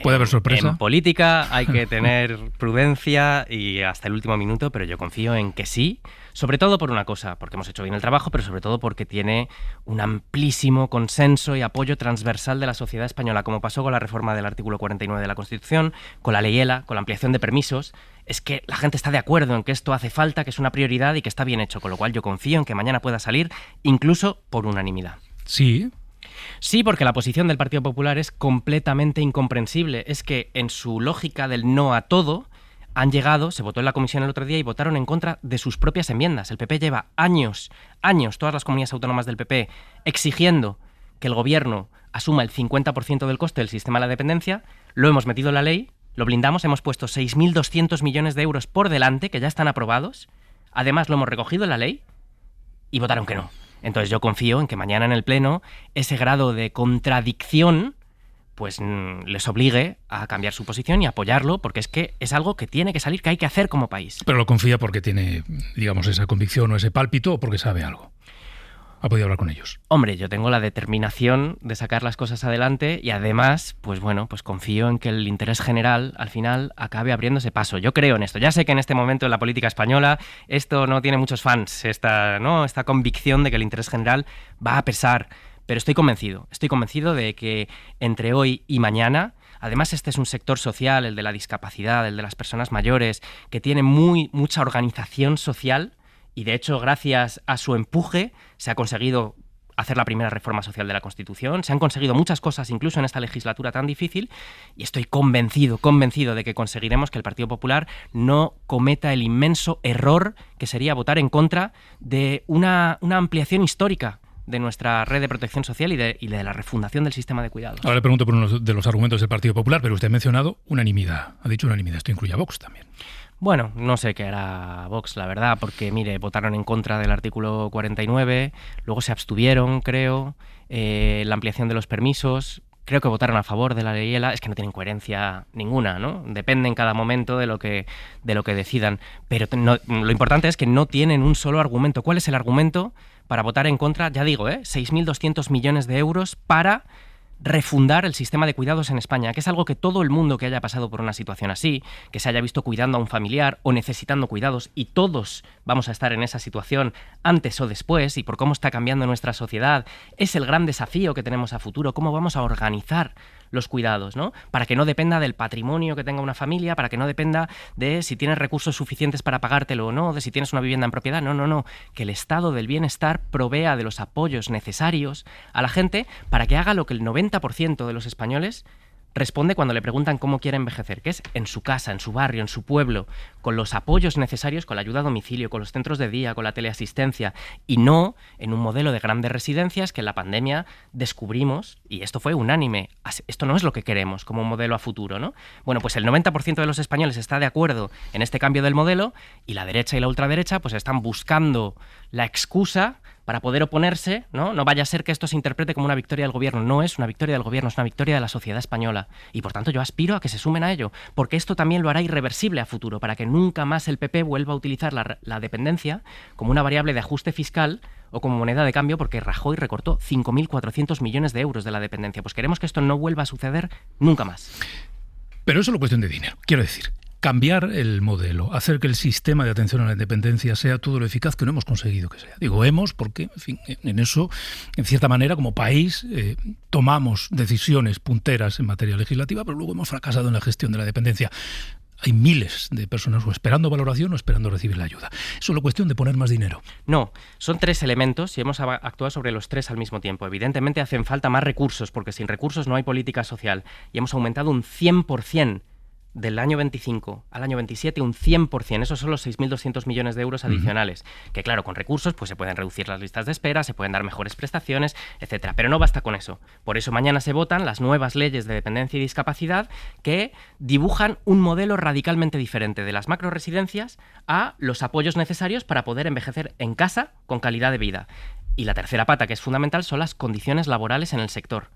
¿Puede haber sorpresa? En política hay que tener prudencia y hasta el último minuto, pero yo confío en que sí, sobre todo por una cosa, porque hemos hecho bien el trabajo, pero sobre todo porque tiene un amplísimo consenso y apoyo transversal de la sociedad española, como pasó con la reforma del artículo 49 de la Constitución, con la Ley ELA, con la ampliación de permisos. Es que la gente está de acuerdo en que esto hace falta, que es una prioridad y que está bien hecho, con lo cual yo confío en que mañana pueda salir incluso por unanimidad. Sí. Sí, porque la posición del Partido Popular es completamente incomprensible. Es que en su lógica del no a todo han llegado, se votó en la comisión el otro día y votaron en contra de sus propias enmiendas. El PP lleva años, todas las comunidades autónomas del PP, exigiendo que el gobierno asuma el 50% del coste del sistema de la dependencia. Lo hemos metido en la ley, lo blindamos, hemos puesto 6.200 millones de euros por delante, que ya están aprobados. Además, lo hemos recogido en la ley y votaron que no. Entonces yo confío en que mañana en el Pleno ese grado de contradicción pues les obligue a cambiar su posición y apoyarlo, porque es que es algo que tiene que salir, que hay que hacer como país. ¿Pero lo confía porque tiene, digamos, esa convicción o ese pálpito o porque sabe algo? ¿Ha podido hablar con ellos? Hombre, yo tengo la determinación de sacar las cosas adelante y además, pues bueno, pues confío en que el interés general al final acabe abriéndose paso. Yo creo en esto. Ya sé que en este momento en la política española esto no tiene muchos fans, esta convicción de que el interés general va a pesar, pero estoy convencido de que entre hoy y mañana, además este es un sector social, el de la discapacidad, el de las personas mayores, que tiene mucha organización social. Y de hecho, gracias a su empuje, se ha conseguido hacer la primera reforma social de la Constitución, se han conseguido muchas cosas incluso en esta legislatura tan difícil, y estoy convencido de que conseguiremos que el Partido Popular no cometa el inmenso error que sería votar en contra de una ampliación histórica de nuestra red de protección social y de la refundación del sistema de cuidados. Ahora le pregunto por uno de los argumentos del Partido Popular, pero usted ha mencionado unanimidad. Ha dicho unanimidad. Esto incluye a Vox también. Bueno, no sé qué hará Vox, la verdad, porque, mire, votaron en contra del artículo 49, luego se abstuvieron, creo, la ampliación de los permisos, creo que votaron a favor de la ley ELA. Es que no tienen coherencia ninguna, ¿no? Depende en cada momento de lo que decidan. Pero lo importante es que no tienen un solo argumento. ¿Cuál es el argumento para votar en contra? Ya digo, 6.200 millones de euros para refundar el sistema de cuidados en España, que es algo que todo el mundo que haya pasado por una situación así, que se haya visto cuidando a un familiar o necesitando cuidados, y todos vamos a estar en esa situación antes o después, y por cómo está cambiando nuestra sociedad, es el gran desafío que tenemos a futuro, cómo vamos a organizar los cuidados, ¿no? Para que no dependa del patrimonio que tenga una familia, para que no dependa de si tienes recursos suficientes para pagártelo o no, de si tienes una vivienda en propiedad. No. Que el estado del bienestar provea de los apoyos necesarios a la gente para que haga lo que el 90% de los españoles responde cuando le preguntan cómo quiere envejecer, que es en su casa, en su barrio, en su pueblo, con los apoyos necesarios, con la ayuda a domicilio, con los centros de día, con la teleasistencia, y no en un modelo de grandes residencias que en la pandemia descubrimos, y esto fue unánime, esto no es lo que queremos como modelo a futuro, ¿no? Bueno, pues el 90% de los españoles está de acuerdo en este cambio del modelo, y la derecha y la ultraderecha pues están buscando la excusa para poder oponerse, ¿no? No vaya a ser que esto se interprete como una victoria del gobierno. No es una victoria del gobierno, es una victoria de la sociedad española. Y por tanto yo aspiro a que se sumen a ello, porque esto también lo hará irreversible a futuro, para que nunca más el PP vuelva a utilizar la dependencia como una variable de ajuste fiscal o como moneda de cambio, porque Rajoy recortó 5.400 millones de euros de la dependencia. Pues queremos que esto no vuelva a suceder nunca más. Pero es solo cuestión de dinero. Quiero decir, cambiar el modelo, hacer que el sistema de atención a la dependencia sea todo lo eficaz que no hemos conseguido que sea. Digo hemos porque, en fin, en eso, en cierta manera, como país, tomamos decisiones punteras en materia legislativa, pero luego hemos fracasado en la gestión de la dependencia. Hay miles de personas o esperando valoración o esperando recibir la ayuda. Es solo cuestión de poner más dinero. No, son 3 elementos y hemos actuado sobre los 3 al mismo tiempo. Evidentemente hacen falta más recursos, porque sin recursos no hay política social. Y hemos aumentado un 100%. Del año 25 al año 27, un 100%. Esos son los 6.200 millones de euros adicionales. Que claro, con recursos pues se pueden reducir las listas de espera, se pueden dar mejores prestaciones, etcétera. Pero no basta con eso. Por eso mañana se votan las nuevas leyes de dependencia y discapacidad que dibujan un modelo radicalmente diferente de las macroresidencias a los apoyos necesarios para poder envejecer en casa con calidad de vida. Y la tercera pata, que es fundamental, son las condiciones laborales en el sector.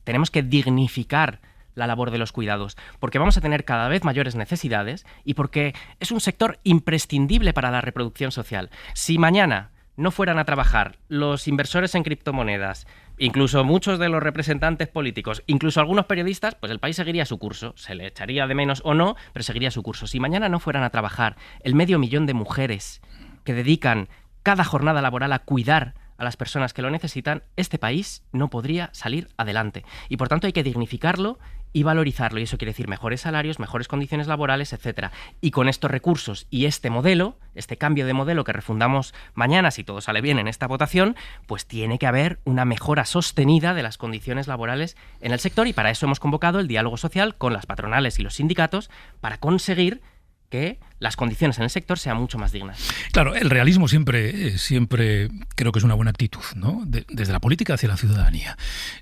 Tenemos que dignificar la labor de los cuidados, porque vamos a tener cada vez mayores necesidades y porque es un sector imprescindible para la reproducción social. Si mañana no fueran a trabajar los inversores en criptomonedas, incluso muchos de los representantes políticos, incluso algunos periodistas, pues el país seguiría su curso. Se le echaría de menos o no, pero seguiría su curso. Si mañana no fueran a trabajar el 500.000 de mujeres que dedican cada jornada laboral a cuidar a las personas que lo necesitan, este país no podría salir adelante. Y por tanto hay que dignificarlo y valorizarlo, y eso quiere decir mejores salarios, mejores condiciones laborales, etcétera. Y con estos recursos y este modelo, este cambio de modelo que refundamos mañana, si todo sale bien en esta votación, pues tiene que haber una mejora sostenida de las condiciones laborales en el sector, y para eso hemos convocado el diálogo social con las patronales y los sindicatos para conseguir que las condiciones en el sector sean mucho más dignas. Claro, el realismo siempre creo que es una buena actitud, ¿no? Desde la política hacia la ciudadanía.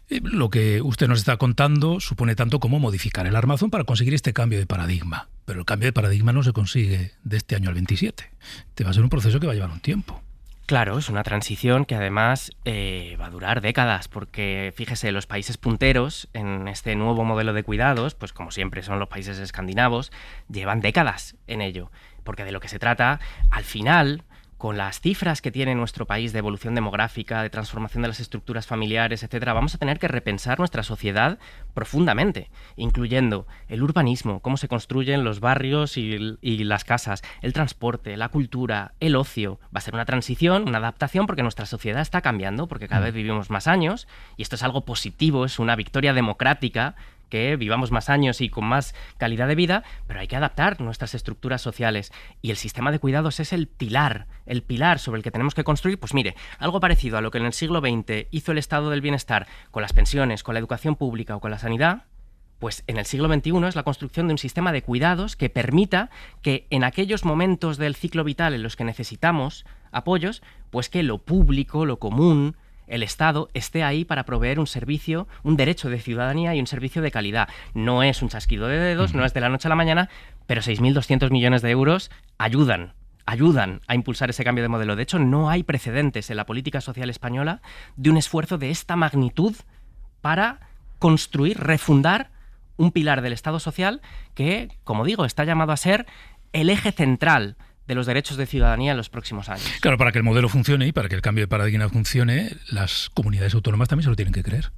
Lo que usted nos está contando supone tanto como modificar el armazón para conseguir este cambio de paradigma. Pero el cambio de paradigma no se consigue de este año al 27. Te va a ser un proceso que va a llevar un tiempo. Claro, es una transición que además va a durar décadas, porque fíjese, los países punteros en este nuevo modelo de cuidados, pues como siempre son los países escandinavos, llevan décadas en ello, porque de lo que se trata, al final, con las cifras que tiene nuestro país de evolución demográfica, de transformación de las estructuras familiares, etcétera, vamos a tener que repensar nuestra sociedad profundamente, incluyendo el urbanismo, cómo se construyen los barrios y las casas, el transporte, la cultura, el ocio. Va a ser una transición, una adaptación, porque nuestra sociedad está cambiando, porque cada vez vivimos más años, y esto es algo positivo, es una victoria democrática, que vivamos más años y con más calidad de vida, pero hay que adaptar nuestras estructuras sociales. Y el sistema de cuidados es el pilar sobre el que tenemos que construir. Pues mire, algo parecido a lo que en el siglo XX hizo el estado del bienestar con las pensiones, con la educación pública o con la sanidad, pues en el siglo XXI es la construcción de un sistema de cuidados que permita que en aquellos momentos del ciclo vital en los que necesitamos apoyos, pues que lo público, lo común, el Estado esté ahí para proveer un servicio, un derecho de ciudadanía y un servicio de calidad. No es un chasquido de dedos, no es de la noche a la mañana, pero 6.200 millones de euros ayudan a impulsar ese cambio de modelo. De hecho, no hay precedentes en la política social española de un esfuerzo de esta magnitud para construir, refundar un pilar del Estado social que, como digo, está llamado a ser el eje central de los derechos de ciudadanía en los próximos años. Claro, para que el modelo funcione y para que el cambio de paradigma funcione, las comunidades autónomas también se lo tienen que creer.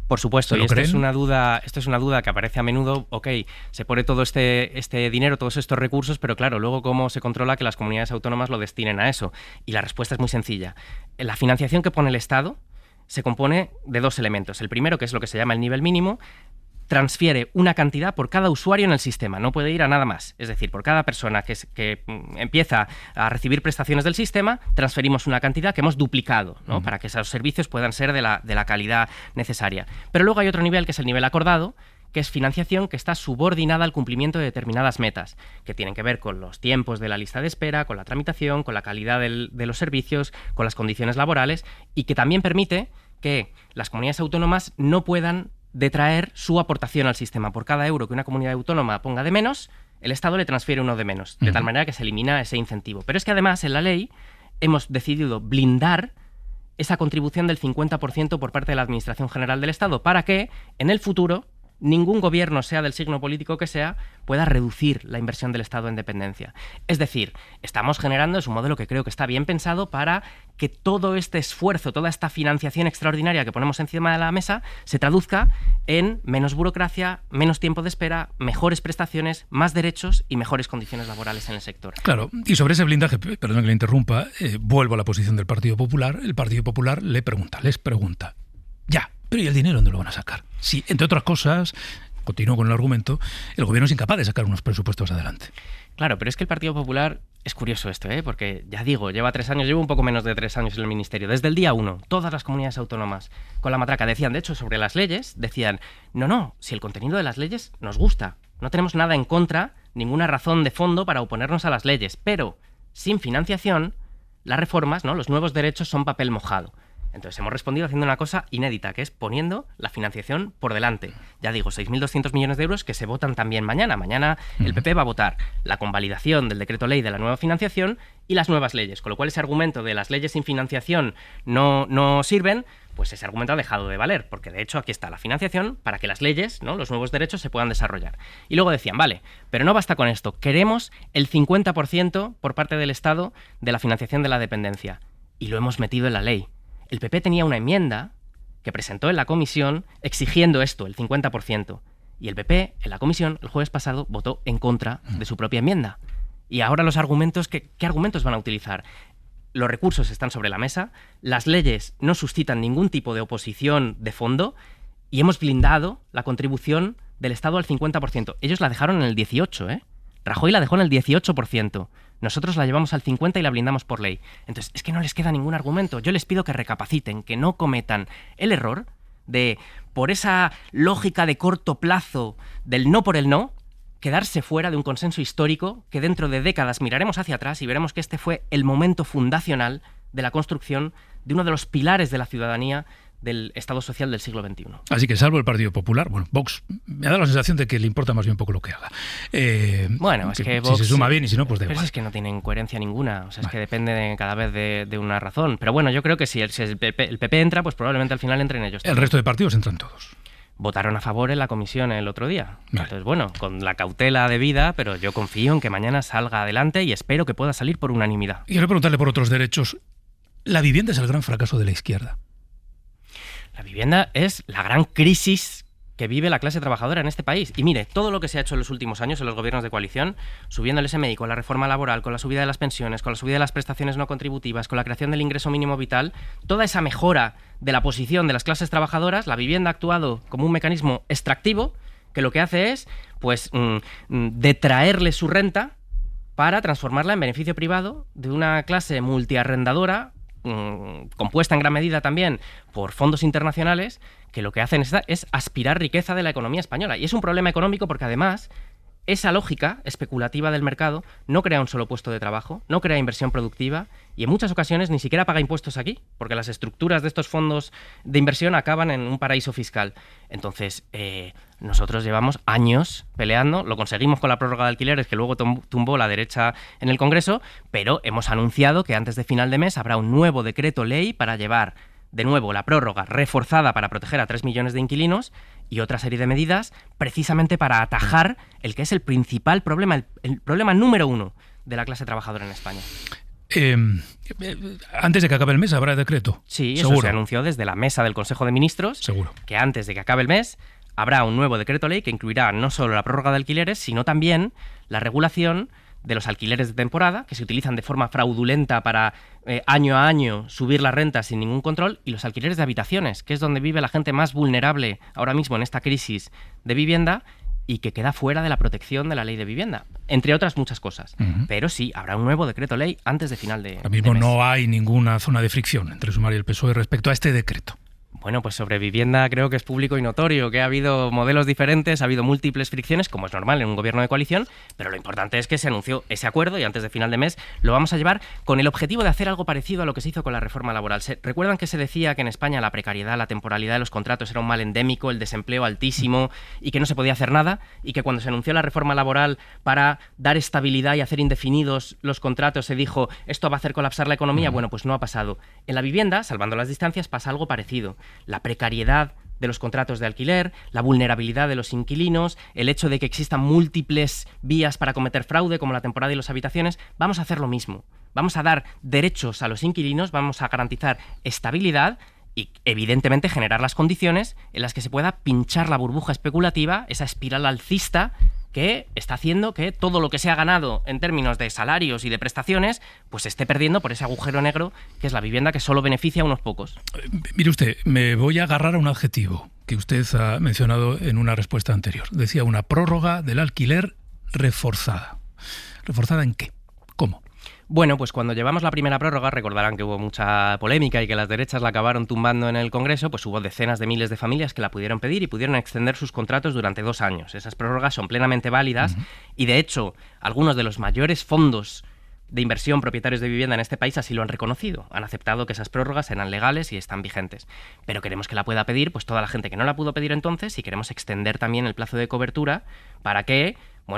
Por supuesto, y esto es una duda que aparece a menudo. Ok, se pone todo este dinero, todos estos recursos, pero claro, luego cómo se controla que las comunidades autónomas lo destinen a eso. Y la respuesta es muy sencilla. La financiación que pone el Estado se compone de 2 elementos. El primero, que es lo que se llama el nivel mínimo, transfiere una cantidad por cada usuario en el sistema, no puede ir a nada más. Es decir, por cada persona que empieza a recibir prestaciones del sistema, transferimos una cantidad que hemos duplicado, ¿no? Para que esos servicios puedan ser de la calidad necesaria. Pero luego hay otro nivel, que es el nivel acordado, que es financiación que está subordinada al cumplimiento de determinadas metas, que tienen que ver con los tiempos de la lista de espera, con la tramitación, con la calidad de los servicios, con las condiciones laborales, y que también permite que las comunidades autónomas no puedan detraer su aportación al sistema. Por cada euro que una comunidad autónoma ponga de menos, el Estado le transfiere uno de menos, de tal manera que se elimina ese incentivo. Pero es que además en la ley hemos decidido blindar esa contribución del 50% por parte de la Administración General del Estado para que en el futuro ningún gobierno, sea del signo político que sea, pueda reducir la inversión del Estado en dependencia. Es decir, estamos generando, es un modelo que creo que está bien pensado para que todo este esfuerzo, toda esta financiación extraordinaria que ponemos encima de la mesa, se traduzca en menos burocracia, menos tiempo de espera, mejores prestaciones, más derechos y mejores condiciones laborales en el sector. Claro, y sobre ese blindaje, perdón que le interrumpa, vuelvo a la posición del Partido Popular. El Partido Popular les pregunta, ya, pero ¿y el dinero dónde lo van a sacar? Si, entre otras cosas, continúo con el argumento, el gobierno es incapaz de sacar unos presupuestos adelante. Claro, pero es que el Partido Popular, es curioso esto, porque ya digo, llevo un poco menos de 3 años en el Ministerio. Desde el día 1, todas las comunidades autónomas con la matraca decían, de hecho, sobre las leyes, decían, no, si el contenido de las leyes nos gusta, no tenemos nada en contra, ninguna razón de fondo para oponernos a las leyes, pero sin financiación, las reformas, ¿no?, los nuevos derechos son papel mojado. Entonces hemos respondido haciendo una cosa inédita, que es poniendo la financiación por delante. Ya digo, 6.200 millones de euros que se votan también mañana. Mañana el PP va a votar la convalidación del decreto ley de la nueva financiación y las nuevas leyes, con lo cual ese argumento de las leyes sin financiación no sirven, pues ese argumento ha dejado de valer, porque de hecho aquí está la financiación para que las leyes, ¿no?, los nuevos derechos se puedan desarrollar. Y luego decían, vale, pero no basta con esto, queremos el 50% por parte del Estado de la financiación de la dependencia. Y lo hemos metido en la ley. El PP tenía una enmienda que presentó en la comisión exigiendo esto, el 50%. Y el PP, en la comisión, el jueves pasado, votó en contra de su propia enmienda. Y ahora los argumentos, ¿qué argumentos van a utilizar? Los recursos están sobre la mesa, las leyes no suscitan ningún tipo de oposición de fondo y hemos blindado la contribución del Estado al 50%. Ellos la dejaron en el 18%, Rajoy la dejó en el 18%. Nosotros la llevamos al 50% y la blindamos por ley. Entonces, es que no les queda ningún argumento. Yo les pido que recapaciten, que no cometan el error de, por esa lógica de corto plazo del no por el no, quedarse fuera de un consenso histórico que dentro de décadas miraremos hacia atrás y veremos que este fue el momento fundacional de la construcción de uno de los pilares de la ciudadanía del Estado social del siglo XXI. Así que salvo el Partido Popular, bueno, Vox me da la sensación de que le importa más bien poco lo que haga. Bueno, es que Vox, si se suma bien y si no, pues da igual. Pero es que no tienen coherencia ninguna, o sea, es que depende cada vez de una razón. Pero bueno, yo creo que si el PP entra, pues probablemente al final entren ellos también. El resto de partidos entran todos. Votaron a favor en la comisión el otro día. Vale. Entonces, bueno, con la cautela debida, pero yo confío en que mañana salga adelante y espero que pueda salir por unanimidad. Y quiero preguntarle por otros derechos. La vivienda es el gran fracaso de la izquierda. La vivienda es la gran crisis que vive la clase trabajadora en este país. Y mire, todo lo que se ha hecho en los últimos años en los gobiernos de coalición, subiendo el SMI, con la reforma laboral, con la subida de las pensiones, con la subida de las prestaciones no contributivas, con la creación del ingreso mínimo vital, toda esa mejora de la posición de las clases trabajadoras, la vivienda ha actuado como un mecanismo extractivo que lo que hace es, pues, detraerle su renta para transformarla en beneficio privado de una clase multiarrendadora compuesta en gran medida también por fondos internacionales que lo que hacen es aspirar riqueza de la economía española. Y es un problema económico porque además esa lógica especulativa del mercado no crea un solo puesto de trabajo, no crea inversión productiva y en muchas ocasiones ni siquiera paga impuestos aquí, porque las estructuras de estos fondos de inversión acaban en un paraíso fiscal. Entonces, nosotros llevamos años peleando, lo conseguimos con la prórroga de alquileres que luego tumbó la derecha en el Congreso, pero hemos anunciado que antes de final de mes habrá un nuevo decreto ley para llevar de nuevo la prórroga reforzada para proteger a 3 millones de inquilinos y otra serie de medidas precisamente para atajar el que es el principal problema, el problema número 1 de la clase trabajadora en España. Antes de que acabe el mes habrá decreto. Sí, eso se anunció desde la mesa del Consejo de Ministros. Seguro. Que antes de que acabe el mes habrá un nuevo decreto ley que incluirá no solo la prórroga de alquileres, sino también la regulación de los alquileres de temporada, que se utilizan de forma fraudulenta para año a año subir las rentas sin ningún control, y los alquileres de habitaciones, que es donde vive la gente más vulnerable ahora mismo en esta crisis de vivienda y que queda fuera de la protección de la ley de vivienda, entre otras muchas cosas. Pero sí, habrá un nuevo decreto ley antes de final de Ahora mismo de mes. no hay ninguna zona de fricción entre Sumar y el PSOE respecto a este decreto. Bueno, pues sobre vivienda creo que es público y notorio que ha habido modelos diferentes, ha habido múltiples fricciones, como es normal en un gobierno de coalición, pero lo importante es que se anunció ese acuerdo y antes de final de mes lo vamos a llevar con el objetivo de hacer algo parecido a lo que se hizo con la reforma laboral. ¿Recuerdan que se decía que en España la precariedad, la temporalidad de los contratos era un mal endémico, el desempleo altísimo y que no se podía hacer nada? Y que cuando se anunció la reforma laboral para dar estabilidad y hacer indefinidos los contratos se dijo, esto va a hacer colapsar la economía. Bueno, pues no ha pasado. En la vivienda, salvando las distancias, pasa algo parecido. La precariedad de los contratos de alquiler, la vulnerabilidad de los inquilinos, el hecho de que existan múltiples vías para cometer fraude, como la temporada y las habitaciones, vamos a hacer lo mismo. Vamos a dar derechos a los inquilinos, vamos a garantizar estabilidad y, evidentemente, generar las condiciones en las que se pueda pinchar la burbuja especulativa, esa espiral alcista que está haciendo que todo lo que se ha ganado en términos de salarios y de prestaciones, pues se esté perdiendo por ese agujero negro que es la vivienda, que solo beneficia a unos pocos. Mire usted, me voy a agarrar a un adjetivo que usted ha mencionado en una respuesta anterior. Decía una prórroga del alquiler reforzada. ¿Reforzada en qué? ¿Cómo? Bueno, pues cuando llevamos la primera prórroga, recordarán que hubo mucha polémica y que las derechas la acabaron tumbando en el Congreso, pues hubo decenas de miles de familias que la pudieron pedir y pudieron extender sus contratos durante 2 años. Esas prórrogas son plenamente válidas y, de hecho, algunos de los mayores fondos de inversión propietarios de vivienda en este país así lo han reconocido. Han aceptado que esas prórrogas eran legales y están vigentes. Pero queremos que la pueda pedir pues toda la gente que no la pudo pedir entonces y queremos extender también el plazo de cobertura para que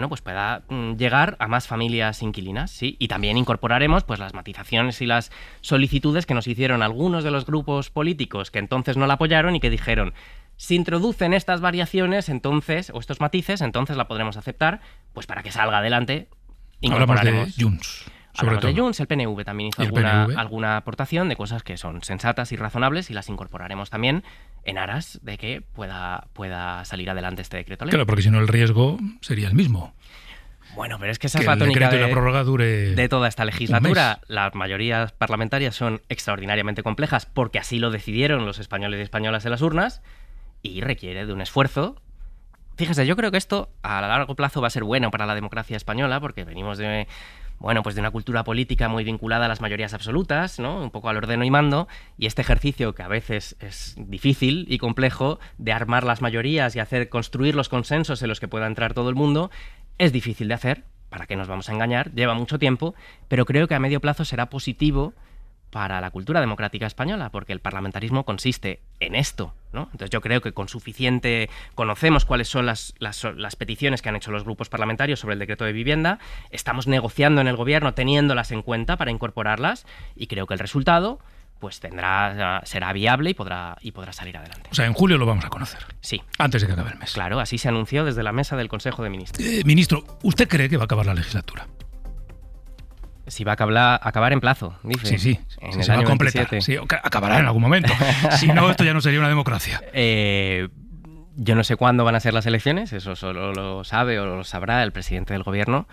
pues pueda llegar a más familias inquilinas, ¿sí? Y también incorporaremos pues las matizaciones y las solicitudes que nos hicieron algunos de los grupos políticos que entonces no la apoyaron y que dijeron, si introducen estas variaciones entonces o estos matices, entonces la podremos aceptar, pues para que salga adelante. Hablamos de Junts. Hablamos de Junts, el PNV también hizo alguna aportación de cosas que son sensatas y razonables y las incorporaremos también en aras de que pueda salir adelante este decreto ley. Claro, porque si no el riesgo sería el mismo. Bueno, pero es que esa es la tónica de toda esta legislatura. Las mayorías parlamentarias son extraordinariamente complejas porque así lo decidieron los españoles y españolas en las urnas y requiere de un esfuerzo. Fíjese, yo creo que esto a largo plazo va a ser bueno para la democracia española porque venimos de una cultura política muy vinculada a las mayorías absolutas, ¿no? Un poco al ordeno y mando, y este ejercicio que a veces es difícil y complejo de armar las mayorías y construir los consensos en los que pueda entrar todo el mundo, es difícil de hacer, ¿para qué nos vamos a engañar? Lleva mucho tiempo, pero creo que a medio plazo será positivo para la cultura democrática española, porque el parlamentarismo consiste en esto, ¿no? Entonces yo creo que con suficiente conocemos cuáles son las peticiones que han hecho los grupos parlamentarios sobre el decreto de vivienda, estamos negociando en el gobierno teniéndolas en cuenta para incorporarlas y creo que el resultado pues será viable y podrá salir adelante. O sea, en julio lo vamos a conocer. Sí. Antes de que acabe el mes. Claro, así se anunció desde la mesa del Consejo de Ministros. Ministro, ¿usted cree que va a acabar la legislatura? Si va a acabar en plazo, dice. Sí. Se va a completar. 27. Sí, acabará en algún momento. Si no, esto ya no sería una democracia. Yo no sé cuándo van a ser las elecciones, eso solo lo sabe o lo sabrá el presidente del gobierno,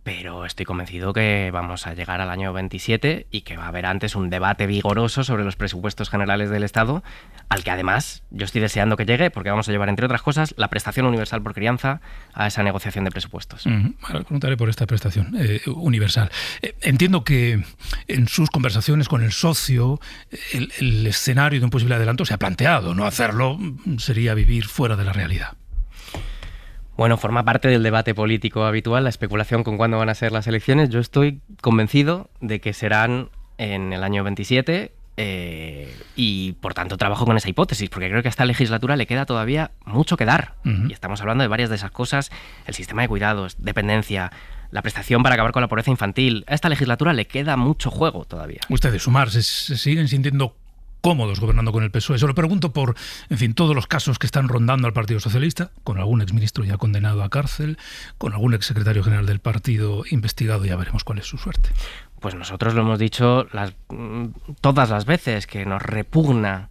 pero estoy convencido que vamos a llegar al año 27 y que va a haber antes un debate vigoroso sobre los presupuestos generales del Estado, al que además yo estoy deseando que llegue, porque vamos a llevar, entre otras cosas, la prestación universal por crianza a esa negociación de presupuestos. Bueno, preguntaré por esta prestación universal. Entiendo que en sus conversaciones con el socio, el escenario de un posible adelanto se ha planteado. No hacerlo sería vivir fuera de la realidad. Bueno, forma parte del debate político habitual, la especulación con cuándo van a ser las elecciones. Yo estoy convencido de que serán en el año 27 y, por tanto, trabajo con esa hipótesis, porque creo que a esta legislatura le queda todavía mucho que dar. Y estamos hablando de varias de esas cosas, el sistema de cuidados, dependencia, la prestación para acabar con la pobreza infantil. A esta legislatura le queda mucho juego todavía. Ustedes, Sumar, se siguen sintiendo cómodos gobernando con el PSOE. Se lo pregunto por, todos los casos que están rondando al Partido Socialista, con algún exministro ya condenado a cárcel, con algún exsecretario general del partido investigado, ya veremos cuál es su suerte. Pues nosotros lo hemos dicho todas las veces, que nos repugna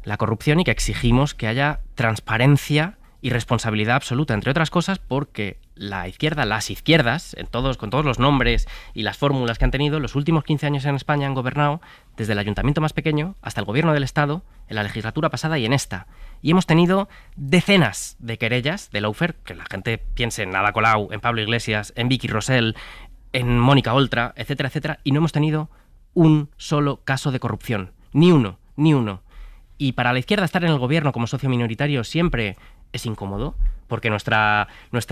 la corrupción y que exigimos que haya transparencia y responsabilidad absoluta, entre otras cosas porque la izquierda, las izquierdas, con todos los nombres y las fórmulas que han tenido, los últimos 15 años en España han gobernado desde el ayuntamiento más pequeño hasta el gobierno del Estado, en la legislatura pasada y en esta. Y hemos tenido decenas de querellas de lawfare, que la gente piense en Ada Colau, en Pablo Iglesias, en Vicky Rosell, en Mónica Oltra, etcétera, etcétera, y no hemos tenido un solo caso de corrupción. Ni uno. Y para la izquierda estar en el gobierno como socio minoritario siempre es incómodo, porque nuestra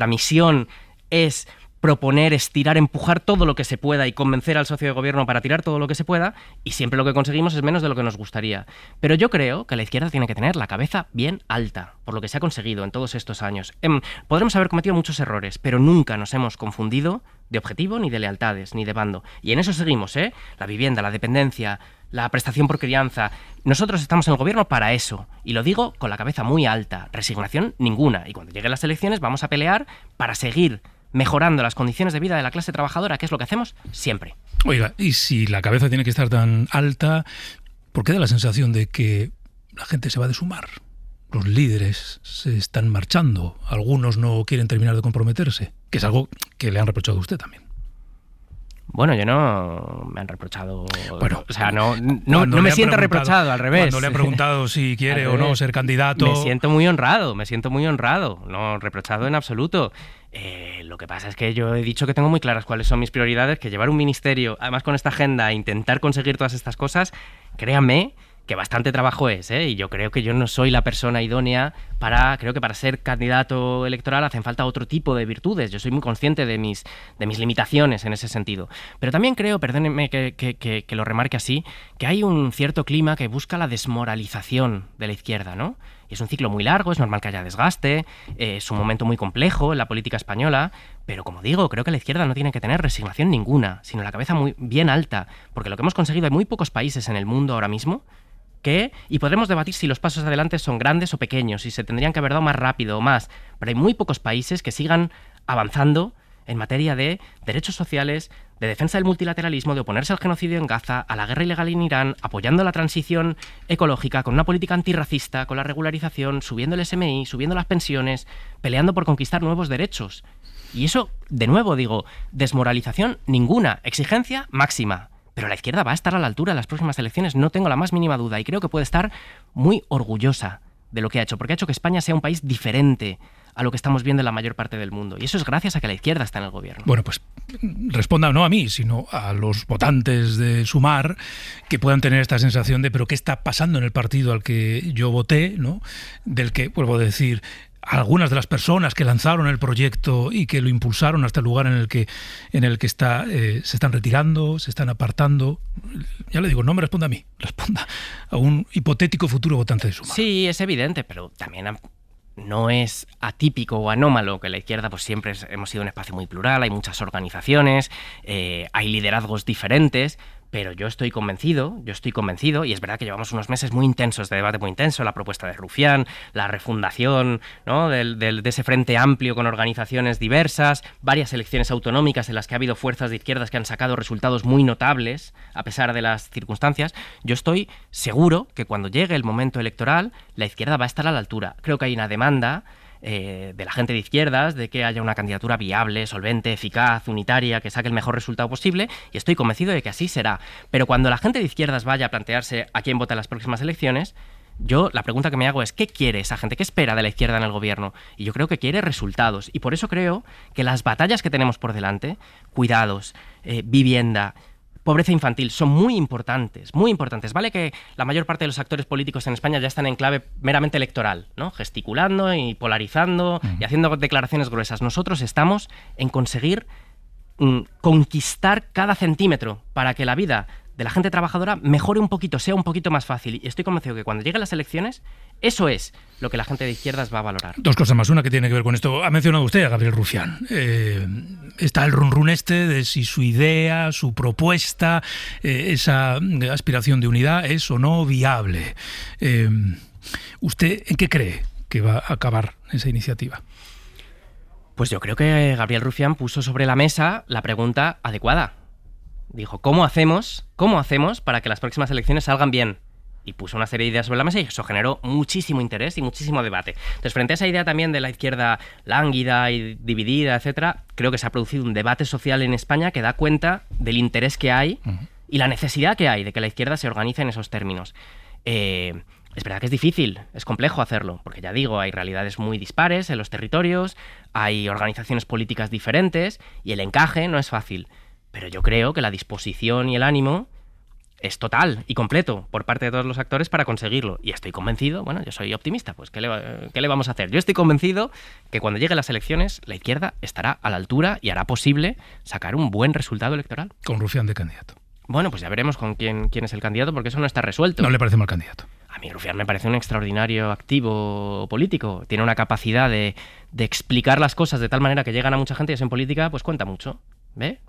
misión es proponer, estirar, empujar todo lo que se pueda y convencer al socio de gobierno para tirar todo lo que se pueda, y siempre lo que conseguimos es menos de lo que nos gustaría. Pero yo creo que la izquierda tiene que tener la cabeza bien alta, por lo que se ha conseguido en todos estos años. Podremos haber cometido muchos errores, pero nunca nos hemos confundido de objetivo, ni de lealtades, ni de bando. Y en eso seguimos, ¿eh? La vivienda, la dependencia, la prestación por crianza. Nosotros estamos en el gobierno para eso, y lo digo con la cabeza muy alta, resignación ninguna. Y cuando lleguen las elecciones vamos a pelear para seguir mejorando las condiciones de vida de la clase trabajadora, que es lo que hacemos siempre. Oiga, y si la cabeza tiene que estar tan alta, ¿por qué da la sensación de que la gente se va de sumar? Los líderes se están marchando, algunos no quieren terminar de comprometerse, que es algo que le han reprochado a usted también. Bueno, yo no me han reprochado. Bueno, o sea, no me siento reprochado, al revés. Cuando le han preguntado si quiere o no ser candidato. Me siento muy honrado. No reprochado en absoluto. Lo que pasa es que yo he dicho que tengo muy claras cuáles son mis prioridades, que llevar un ministerio, además con esta agenda, e intentar conseguir todas estas cosas, créanme que bastante trabajo es, ¿eh? Y yo creo que yo no soy la persona idónea creo que para ser candidato electoral hacen falta otro tipo de virtudes. Yo soy muy consciente de mis limitaciones en ese sentido. Pero también creo, perdónenme que lo remarque así, que hay un cierto clima que busca la desmoralización de la izquierda, ¿no? Y es un ciclo muy largo, es normal que haya desgaste, es un momento muy complejo en la política española, pero como digo, creo que la izquierda no tiene que tener resignación ninguna, sino la cabeza muy bien alta, porque lo que hemos conseguido hay muy pocos países en el mundo ahora mismo y podremos debatir si los pasos adelante son grandes o pequeños, si se tendrían que haber dado más rápido o más, pero hay muy pocos países que sigan avanzando en materia de derechos sociales, de defensa del multilateralismo, de oponerse al genocidio en Gaza, a la guerra ilegal en Irán, apoyando la transición ecológica, con una política antirracista, con la regularización, subiendo el SMI, subiendo las pensiones, peleando por conquistar nuevos derechos. Y eso, de nuevo digo, desmoralización ninguna, exigencia máxima. Pero la izquierda va a estar a la altura de las próximas elecciones, no tengo la más mínima duda, y creo que puede estar muy orgullosa de lo que ha hecho, porque ha hecho que España sea un país diferente a lo que estamos viendo en la mayor parte del mundo. Y eso es gracias a que la izquierda está en el gobierno. Bueno, pues responda no a mí, sino a los votantes de Sumar, que puedan tener esta sensación de, pero ¿qué está pasando en el partido al que yo voté, ¿no? Del que, vuelvo a decir, algunas de las personas que lanzaron el proyecto y que lo impulsaron hasta el lugar en el que está, se están retirando, se están apartando. Ya le digo, no me responda a mí, responda a un hipotético futuro votante de Sumar. Sí, es evidente, pero también no es atípico o anómalo que la izquierda pues siempre hemos sido un espacio muy plural, hay muchas organizaciones, hay liderazgos diferentes, pero yo estoy convencido, y es verdad que llevamos unos meses muy intensos, de debate muy intenso, la propuesta de Rufián, la refundación, ¿no? de ese frente amplio con organizaciones diversas, varias elecciones autonómicas en las que ha habido fuerzas de izquierdas que han sacado resultados muy notables, a pesar de las circunstancias. Yo estoy seguro que cuando llegue el momento electoral, la izquierda va a estar a la altura. Creo que hay una demanda de la gente de izquierdas, de que haya una candidatura viable, solvente, eficaz, unitaria, que saque el mejor resultado posible, y estoy convencido de que así será. Pero cuando la gente de izquierdas vaya a plantearse a quién vota en las próximas elecciones, yo la pregunta que me hago es ¿qué quiere esa gente? ¿Qué espera de la izquierda en el gobierno? Y yo creo que quiere resultados, y por eso creo que las batallas que tenemos por delante, cuidados, vivienda, pobreza infantil, son muy importantes, muy importantes. Vale que la mayor parte de los actores políticos en España ya están en clave meramente electoral, ¿no? Gesticulando y polarizando y haciendo declaraciones gruesas. Nosotros estamos en conseguir conquistar cada centímetro para que la vida de la gente trabajadora mejore un poquito, sea un poquito más fácil. Y estoy convencido que cuando lleguen las elecciones, eso es lo que la gente de izquierdas va a valorar. Dos cosas más. Una que tiene que ver con esto. Ha mencionado usted a Gabriel Rufián. Está el run de si su idea, su propuesta, esa aspiración de unidad es o no viable. ¿Usted en qué cree que va a acabar esa iniciativa? Pues yo creo que Gabriel Rufián puso sobre la mesa la pregunta adecuada. Dijo, ¿cómo hacemos para que las próximas elecciones salgan bien? y puso una serie de ideas sobre la mesa y eso generó muchísimo interés y muchísimo debate. Entonces, frente a esa idea también de la izquierda lánguida y dividida, etcétera, creo que se ha producido un debate social en España que da cuenta del interés que hay y la necesidad que hay de que la izquierda se organice en esos términos. Es verdad que es difícil, es complejo hacerlo, porque ya digo, hay realidades muy dispares en los territorios, hay organizaciones políticas diferentes y el encaje no es fácil. Pero yo creo que la disposición y el ánimo es total y completo por parte de todos los actores para conseguirlo. Y estoy convencido, bueno, yo soy optimista, pues ¿qué le vamos a hacer? Yo estoy convencido que cuando lleguen las elecciones la izquierda estará a la altura y hará posible sacar un buen resultado electoral. Con Rufián de candidato. Bueno, pues ya veremos con quién es el candidato, porque eso no está resuelto. ¿No le parece mal candidato? A mí Rufián me parece un extraordinario activo político. Tiene una capacidad de explicar las cosas de tal manera que llegan a mucha gente y eso en política pues cuenta mucho. ¿Ve?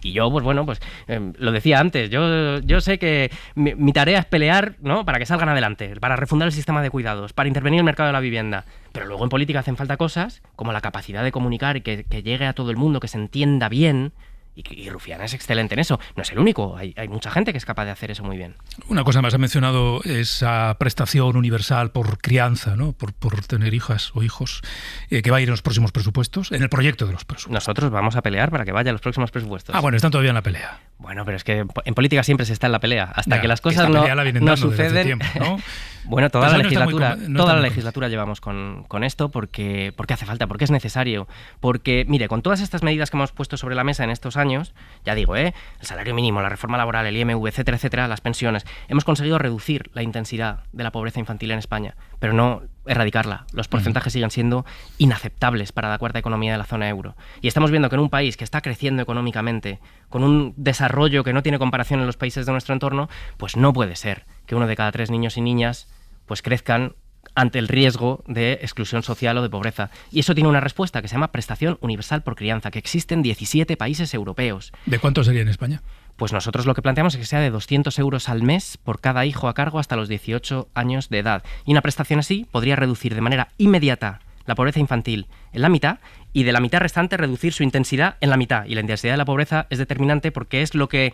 Y yo, pues bueno, pues lo decía antes, yo sé que mi tarea es pelear, ¿no?, para que salgan adelante, para refundar el sistema de cuidados, para intervenir en el mercado de la vivienda. Pero luego en política hacen falta cosas como la capacidad de comunicar y que llegue a todo el mundo, que se entienda bien. Y Rufián es excelente en eso. No es el único, hay mucha gente que es capaz de hacer eso muy bien. Una cosa más, ha mencionado esa prestación universal por crianza, ¿no?, por tener hijas o hijos, que va a ir en los próximos presupuestos, en el proyecto de los presupuestos. Nosotros vamos a pelear para que vaya a los próximos presupuestos. Ah, bueno, están todavía en la pelea. Bueno, pero es que en política siempre se está en la pelea, hasta que las cosas no suceden. Tiempo, ¿no? Bueno, toda la legislatura llevamos con esto porque hace falta, porque es necesario. Porque, mire, con todas estas medidas que hemos puesto sobre la mesa en estos años, ya digo, el salario mínimo, la reforma laboral, el IMV, etcétera, etcétera, las pensiones, hemos conseguido reducir la intensidad de la pobreza infantil en España, pero no erradicarla. Los porcentajes siguen siendo inaceptables para la cuarta economía de la zona euro. Y estamos viendo que en un país que está creciendo económicamente, con un desarrollo que no tiene comparación en los países de nuestro entorno, pues no puede ser que 1 de cada 3 niños y niñas pues crezcan ante el riesgo de exclusión social o de pobreza. Y eso tiene una respuesta que se llama prestación universal por crianza, que existe en 17 países europeos. ¿De cuánto sería en España? Pues nosotros lo que planteamos es que sea de 200 euros al mes por cada hijo a cargo hasta los 18 años de edad. Y una prestación así podría reducir de manera inmediata la pobreza infantil en la mitad y de la mitad restante reducir su intensidad en la mitad. Y la intensidad de la pobreza es determinante porque es lo que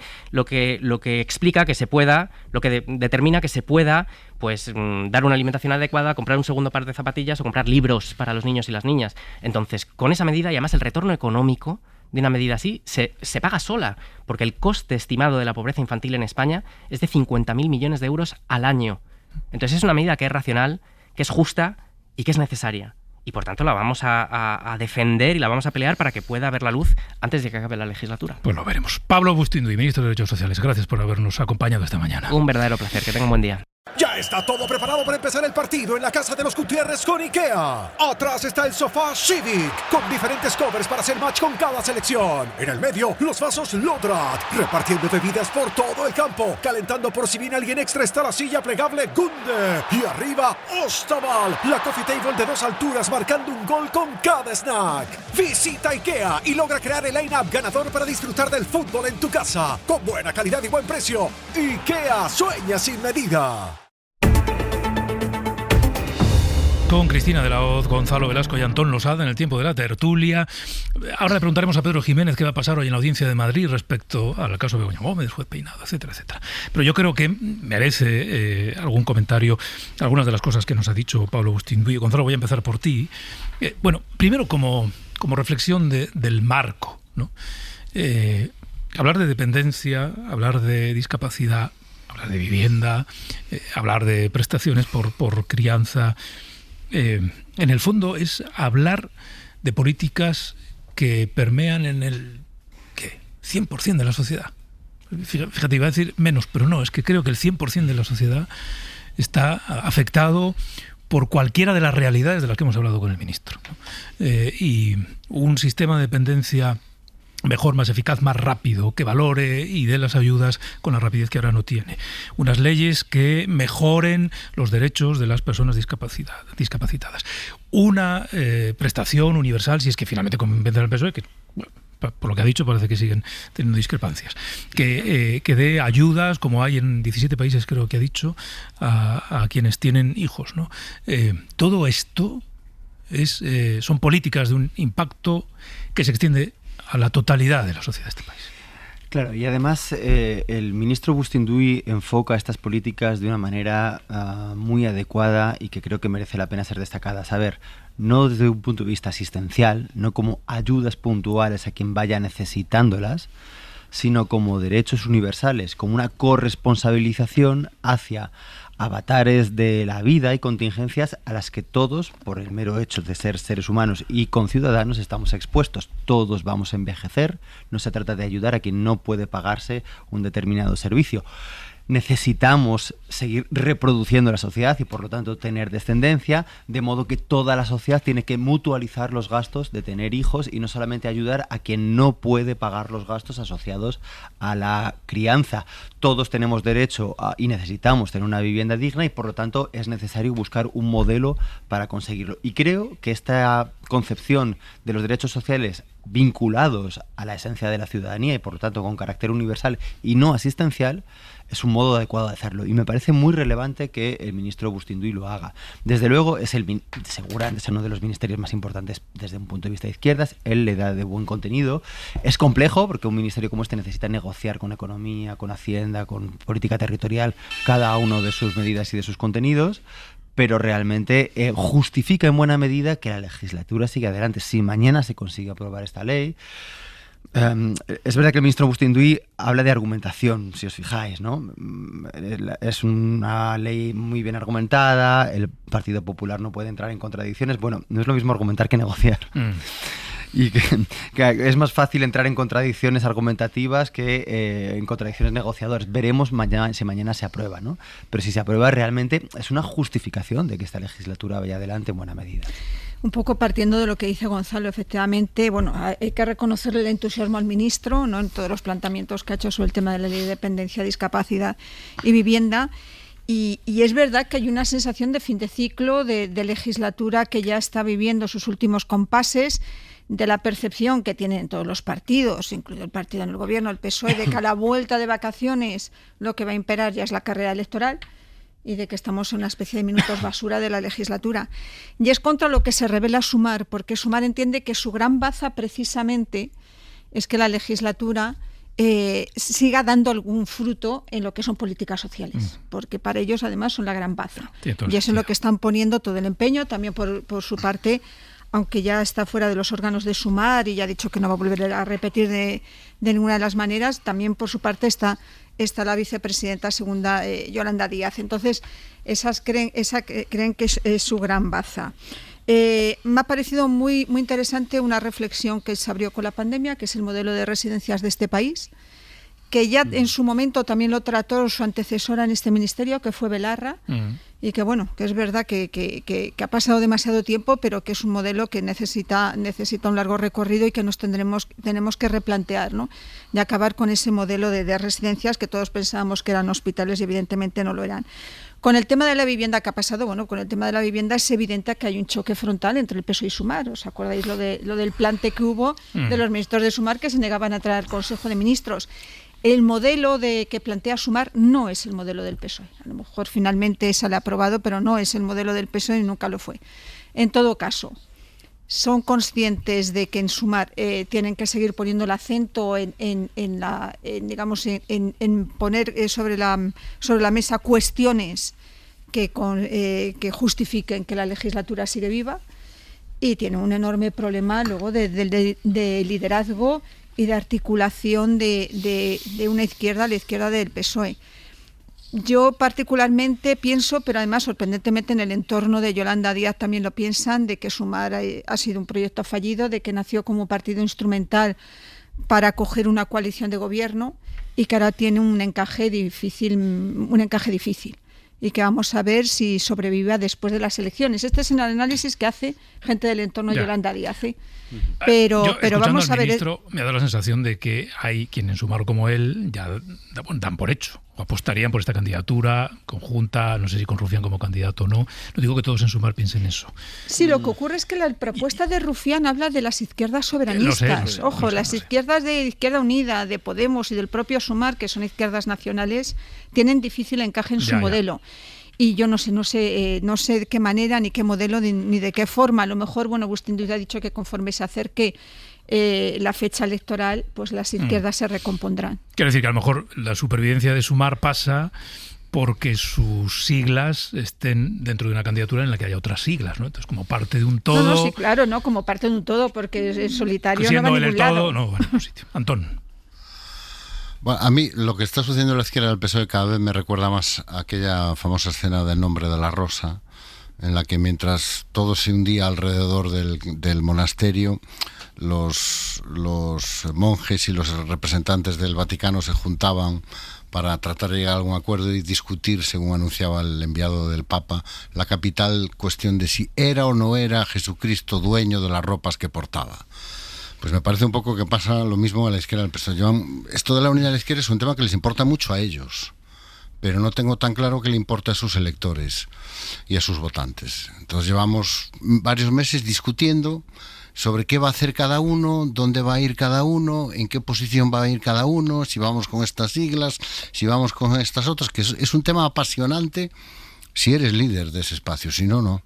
explica que se pueda, lo que determina que se pueda pues dar una alimentación adecuada, comprar un segundo par de zapatillas o comprar libros para los niños y las niñas. Entonces, con esa medida y además el retorno económico de una medida así se paga sola, porque el coste estimado de la pobreza infantil en España es de 50.000 millones de euros al año. Entonces es una medida que es racional, que es justa y que es necesaria. Y por tanto la vamos a defender y la vamos a pelear para que pueda ver la luz antes de que acabe la legislatura. Pues lo veremos. Pablo Bustinduy, ministro de Derechos Sociales, gracias por habernos acompañado esta mañana. Un verdadero placer, que tenga un buen día. Ya está todo preparado para empezar el partido en la casa de los Gutiérrez con IKEA. Atrás está el sofá Civic, con diferentes covers para hacer match con cada selección. En el medio, los vasos Lodrat, repartiendo bebidas por todo el campo. Calentando por si viene alguien extra está la silla plegable Gunde. Y arriba, Ostaval, la coffee table de 2 alturas marcando un gol con cada snack. Visita IKEA y logra crear el line-up ganador para disfrutar del fútbol en tu casa. Con buena calidad y buen precio. IKEA sueña sin medida. Con Cristina de la Hoz, Gonzalo Velasco y Antón Losada en el tiempo de la tertulia. Ahora le preguntaremos a Pedro Jiménez qué va a pasar hoy en la audiencia de Madrid respecto al caso de Begoña Gómez, juez Peinado, etcétera, etcétera. Pero yo creo que merece algún comentario algunas de las cosas que nos ha dicho Pablo Bustinduy. Gonzalo, voy a empezar por ti. Bueno, primero como reflexión del marco, ¿no? Hablar de dependencia, hablar de discapacidad, hablar de vivienda, hablar de prestaciones por crianza. En el fondo es hablar de políticas que permean en el 100% de la sociedad. Fíjate, iba a decir menos, pero no, es que creo que el 100% de la sociedad está afectado por cualquiera de las realidades de las que hemos hablado con el ministro, ¿no? Y un sistema de dependencia mejor, más eficaz, más rápido, que valore y dé las ayudas con la rapidez que ahora no tiene. Unas leyes que mejoren los derechos de las personas discapacitadas. Una prestación universal, si es que finalmente convence al PSOE, que por lo que ha dicho parece que siguen teniendo discrepancias, que dé ayudas, como hay en 17 países, creo que ha dicho, a quienes tienen hijos, ¿no? Todo esto son políticas de un impacto que se extiende a la totalidad de la sociedad de este país. Claro, y además el ministro Bustinduy enfoca estas políticas de una manera muy adecuada y que creo que merece la pena ser destacada. A ver, no desde un punto de vista asistencial, no como ayudas puntuales a quien vaya necesitándolas, sino como derechos universales, como una corresponsabilización hacia avatares de la vida y contingencias a las que todos, por el mero hecho de ser seres humanos y conciudadanos, estamos expuestos. Todos vamos a envejecer, no se trata de ayudar a quien no puede pagarse un determinado servicio. Necesitamos seguir reproduciendo la sociedad y por lo tanto tener descendencia, de modo que toda la sociedad tiene que mutualizar los gastos de tener hijos y no solamente ayudar a quien no puede pagar los gastos asociados a la crianza. Todos tenemos derecho y necesitamos tener una vivienda digna y por lo tanto es necesario buscar un modelo para conseguirlo. Y creo que esta concepción de los derechos sociales vinculados a la esencia de la ciudadanía y por lo tanto con carácter universal y no asistencial es un modo adecuado de hacerlo y me parece muy relevante que el ministro Bustinduy lo haga. Desde luego es seguramente es uno de los ministerios más importantes desde un punto de vista de izquierdas, él le da de buen contenido. Es complejo porque un ministerio como este necesita negociar con economía, con hacienda, con política territorial cada uno de sus medidas y de sus contenidos, pero realmente justifica en buena medida que la legislatura siga adelante. Si mañana se consigue aprobar esta ley, es verdad que el ministro Bustinduy habla de argumentación, si os fijáis, ¿no? Es una ley muy bien argumentada, el Partido Popular no puede entrar en contradicciones. Bueno, no es lo mismo argumentar que negociar. Y que es más fácil entrar en contradicciones argumentativas que en contradicciones negociadoras. Veremos si mañana se aprueba, ¿no? Pero si se aprueba realmente es una justificación de que esta legislatura vaya adelante en buena medida. Un poco partiendo de lo que dice Gonzalo, efectivamente, bueno, hay que reconocerle el entusiasmo al ministro, ¿no?, en todos los planteamientos que ha hecho sobre el tema de la ley de dependencia, discapacidad y vivienda. Y es verdad que hay una sensación de fin de ciclo, de legislatura que ya está viviendo sus últimos compases, de la percepción que tienen todos los partidos, incluido el partido en el gobierno, el PSOE, de que a la vuelta de vacaciones lo que va a imperar ya es la carrera electoral y de que estamos en una especie de minutos basura de la legislatura. Y es contra lo que se revela Sumar, porque Sumar entiende que su gran baza precisamente es que la legislatura siga dando algún fruto en lo que son políticas sociales, porque para ellos además son la gran baza. Y es en lo que están poniendo todo el empeño, también por su parte, aunque ya está fuera de los órganos de Sumar y ya ha dicho que no va a volver a repetir de ninguna de las maneras, también por su parte está la vicepresidenta segunda, Yolanda Díaz. Entonces, creen que es su gran baza. Me ha parecido muy, muy interesante una reflexión que se abrió con la pandemia, que es el modelo de residencias de este país, que ya en su momento también lo trató su antecesora en este ministerio, que fue Belarra, y que bueno, que es verdad que ha pasado demasiado tiempo, pero que es un modelo que necesita un largo recorrido y que tenemos que replantear, ¿no?, y acabar con ese modelo de residencias que todos pensábamos que eran hospitales y evidentemente no lo eran. Con el tema de la vivienda que ha pasado, bueno, con el tema de la vivienda es evidente que hay un choque frontal entre el PSOE y Sumar. ¿Os acordáis lo del plante que hubo de los ministros de Sumar que se negaban a traer al Consejo de Ministros? El modelo que plantea Sumar no es el modelo del PSOE. A lo mejor finalmente sale aprobado, pero no es el modelo del PSOE y nunca lo fue. En todo caso, son conscientes de que en Sumar tienen que seguir poniendo el acento en poner sobre la mesa cuestiones que justifiquen que la legislatura sigue viva, y tiene un enorme problema luego de liderazgo y de articulación de una izquierda a la izquierda del PSOE. Yo particularmente pienso, pero además sorprendentemente en el entorno de Yolanda Díaz también lo piensan, de que Sumar ha sido un proyecto fallido, de que nació como partido instrumental para acoger una coalición de gobierno y que ahora tiene un encaje difícil y que vamos a ver si sobrevive después de las elecciones. Este es el análisis que hace gente del entorno de Yolanda Díaz. Pero vamos a ver. Ministro, me ha dado la sensación de que hay quienes en Sumar como él ya dan por hecho o apostarían por esta candidatura conjunta, no sé si con Rufián como candidato o no. No digo que todos en Sumar piensen eso. Sí, lo que ocurre es que la propuesta de Rufián habla de las izquierdas soberanistas. Ojo, las izquierdas de Izquierda Unida, de Podemos y del propio Sumar, que son izquierdas nacionales, tienen difícil encaje en su modelo. Y yo no sé de qué manera, ni qué modelo, ni de qué forma. A lo mejor, Bustinduy ha dicho que conforme se acerque la fecha electoral, pues las izquierdas se recompondrán. Quiero decir que a lo mejor la supervivencia de Sumar pasa porque sus siglas estén dentro de una candidatura en la que haya otras siglas, ¿no? Entonces, como parte de un todo... No, sí, claro, ¿no? Como parte de un todo, porque en solitario no va a ningún lado. Todo, no va a ningún sitio. Antón. Bueno, a mí lo que está sucediendo en la izquierda del PSOE cada vez me recuerda más a aquella famosa escena del Nombre de la Rosa, en la que mientras todo se hundía alrededor del monasterio, los monjes y los representantes del Vaticano se juntaban para tratar de llegar a algún acuerdo y discutir, según anunciaba el enviado del Papa, la capital cuestión de si era o no era Jesucristo dueño de las ropas que portaba. Pues me parece un poco que pasa lo mismo a la izquierda del PSOE. Esto de la unidad de la izquierda es un tema que les importa mucho a ellos, pero no tengo tan claro que le importe a sus electores y a sus votantes. Entonces llevamos varios meses discutiendo sobre qué va a hacer cada uno, dónde va a ir cada uno, en qué posición va a ir cada uno, si vamos con estas siglas, si vamos con estas otras, que es un tema apasionante si eres líder de ese espacio, si no, no.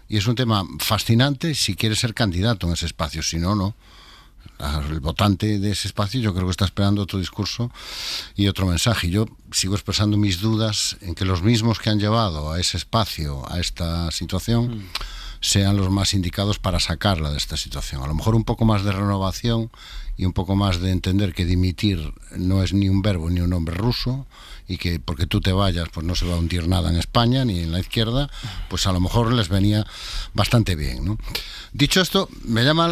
Y es un tema fascinante si quieres ser candidato en ese espacio, si no, no. El votante de ese espacio yo creo que está esperando otro discurso y otro mensaje. Yo sigo expresando mis dudas en que los mismos que han llevado a ese espacio, a esta situación, sean los más indicados para sacarla de esta situación. A lo mejor un poco más de renovación y un poco más de entender que dimitir no es ni un verbo ni un nombre ruso, y que porque tú te vayas pues no se va a hundir nada en España ni en la izquierda, pues a lo mejor les venía bastante bien, ¿no? Dicho esto,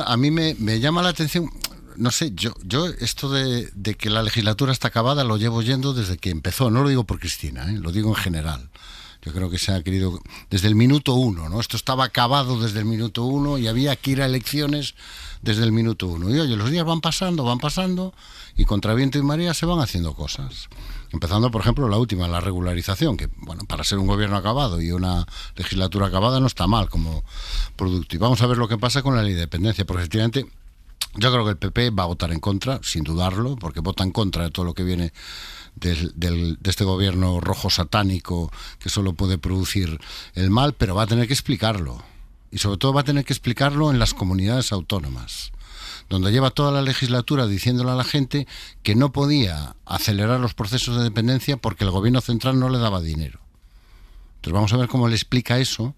a mí me llama la atención, no sé, yo esto de que la legislatura está acabada lo llevo oyendo desde que empezó, no lo digo por Cristina, lo digo en general. Yo creo que se ha querido desde el minuto uno, ¿no? Esto estaba acabado desde el minuto uno y había que ir a elecciones desde el minuto uno. Y oye, los días van pasando y contra viento y marea se van haciendo cosas. Empezando, por ejemplo, la última, la regularización, que, bueno, para ser un gobierno acabado y una legislatura acabada no está mal como producto. Y vamos a ver lo que pasa con la ley de dependencia, porque efectivamente yo creo que el PP va a votar en contra, sin dudarlo, porque vota en contra de todo lo que viene de este gobierno rojo satánico que solo puede producir el mal, pero va a tener que explicarlo. Y sobre todo va a tener que explicarlo en las comunidades autónomas, donde lleva toda la legislatura diciéndole a la gente que no podía acelerar los procesos de dependencia porque el gobierno central no le daba dinero. Entonces vamos a ver cómo le explica eso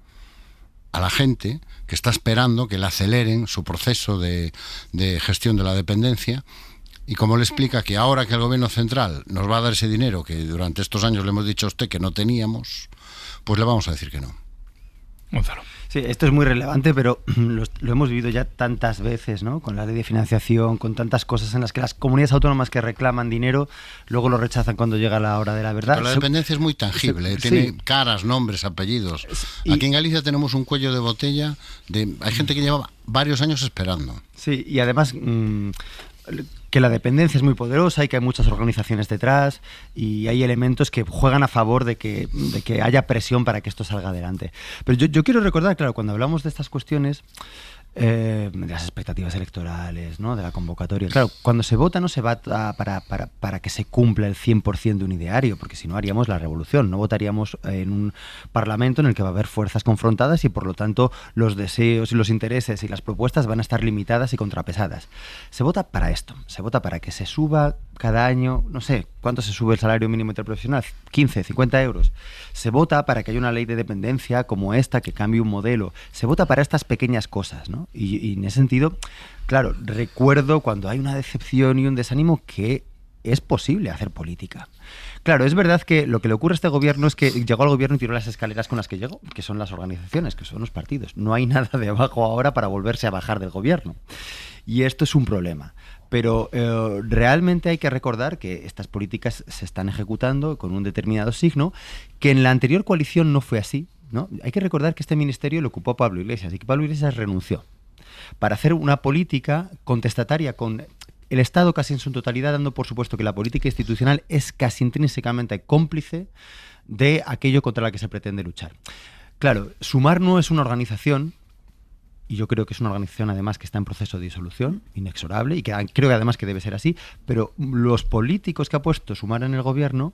a la gente que está esperando que le aceleren su proceso de gestión de la dependencia, y cómo le explica que ahora que el gobierno central nos va a dar ese dinero que durante estos años le hemos dicho a usted que no teníamos, pues le vamos a decir que no. Gonzalo. Sí, esto es muy relevante, pero lo hemos vivido ya tantas veces, ¿no? Con la ley de financiación, con tantas cosas en las que las comunidades autónomas que reclaman dinero luego lo rechazan cuando llega la hora de la verdad. Pero la dependencia es muy tangible, tiene caras, nombres, apellidos. Aquí en Galicia tenemos un cuello de botella, hay gente que lleva varios años esperando. Sí, y además que la dependencia es muy poderosa y que hay muchas organizaciones detrás y hay elementos que juegan a favor de que haya presión para que esto salga adelante. Pero yo quiero recordar, claro, cuando hablamos de estas cuestiones, de las expectativas electorales, ¿no? De la convocatoria. Claro, cuando se vota no se vota para que se cumpla el 100% de un ideario, porque si no haríamos la revolución, no votaríamos en un parlamento en el que va a haber fuerzas confrontadas y por lo tanto los deseos y los intereses y las propuestas van a estar limitadas y contrapesadas. Se vota para esto, se vota para que se suba cada año, no sé, ¿cuánto se sube el salario mínimo interprofesional? 15, 50 euros. Se vota para que haya una ley de dependencia como esta que cambie un modelo. Se vota para estas pequeñas cosas, ¿no? Y en ese sentido, claro, recuerdo cuando hay una decepción y un desánimo que es posible hacer política. Claro, es verdad que lo que le ocurre a este gobierno es que llegó al gobierno y tiró las escaleras con las que llegó, que son las organizaciones, que son los partidos. No hay nada de abajo ahora para volverse a bajar del gobierno. Y esto es un problema. Pero realmente hay que recordar que estas políticas se están ejecutando con un determinado signo, que en la anterior coalición no fue así, ¿no? Hay que recordar que este ministerio lo ocupó Pablo Iglesias y que Pablo Iglesias renunció para hacer una política contestataria con el Estado casi en su totalidad, dando por supuesto que la política institucional es casi intrínsecamente cómplice de aquello contra lo que se pretende luchar. Claro, Sumar no es una organización, y yo creo que es una organización además que está en proceso de disolución, inexorable, y que creo que además que debe ser así, pero los políticos que ha puesto Sumar en el gobierno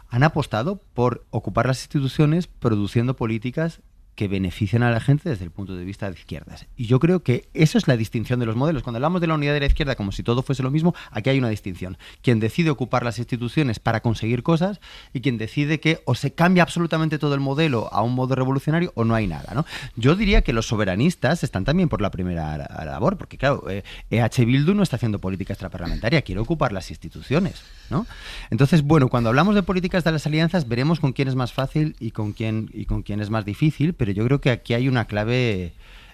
han apostado por ocupar las instituciones produciendo políticas que benefician a la gente desde el punto de vista de izquierdas. Y yo creo que eso es la distinción de los modelos. Cuando hablamos de la unidad de la izquierda como si todo fuese lo mismo, aquí hay una distinción. Quien decide ocupar las instituciones para conseguir cosas y quien decide que o se cambia absolutamente todo el modelo a un modo revolucionario o no hay nada, ¿no? Yo diría que los soberanistas están también por la primera labor, porque claro, EH Bildu no está haciendo política extraparlamentaria, quiere ocupar las instituciones, ¿no? Entonces, bueno, cuando hablamos de políticas de las alianzas, veremos con quién es más fácil y con quién es más difícil, pero yo creo que aquí hay una clave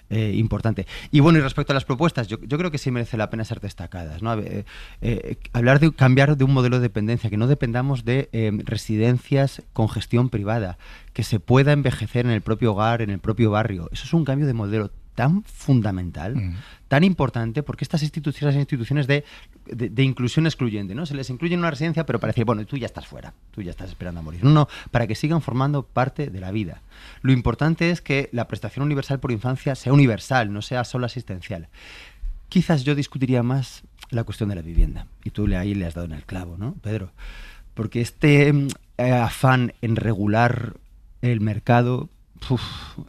importante. Y bueno, y respecto a las propuestas, yo creo que sí merece la pena ser destacadas, ¿no? Hablar de cambiar de un modelo de dependencia, que no dependamos de residencias con gestión privada, que se pueda envejecer en el propio hogar, en el propio barrio. Eso es un cambio de modelo tan fundamental, tan importante, porque estas instituciones son instituciones de inclusión excluyente, ¿no? Se les incluye en una residencia, pero para decir, bueno, tú ya estás fuera, tú ya estás esperando a morir. No, para que sigan formando parte de la vida. Lo importante es que la prestación universal por infancia sea universal, no sea solo asistencial. Quizás yo discutiría más la cuestión de la vivienda, y tú ahí le has dado en el clavo, ¿no, Pedro? Porque este afán en regular el mercado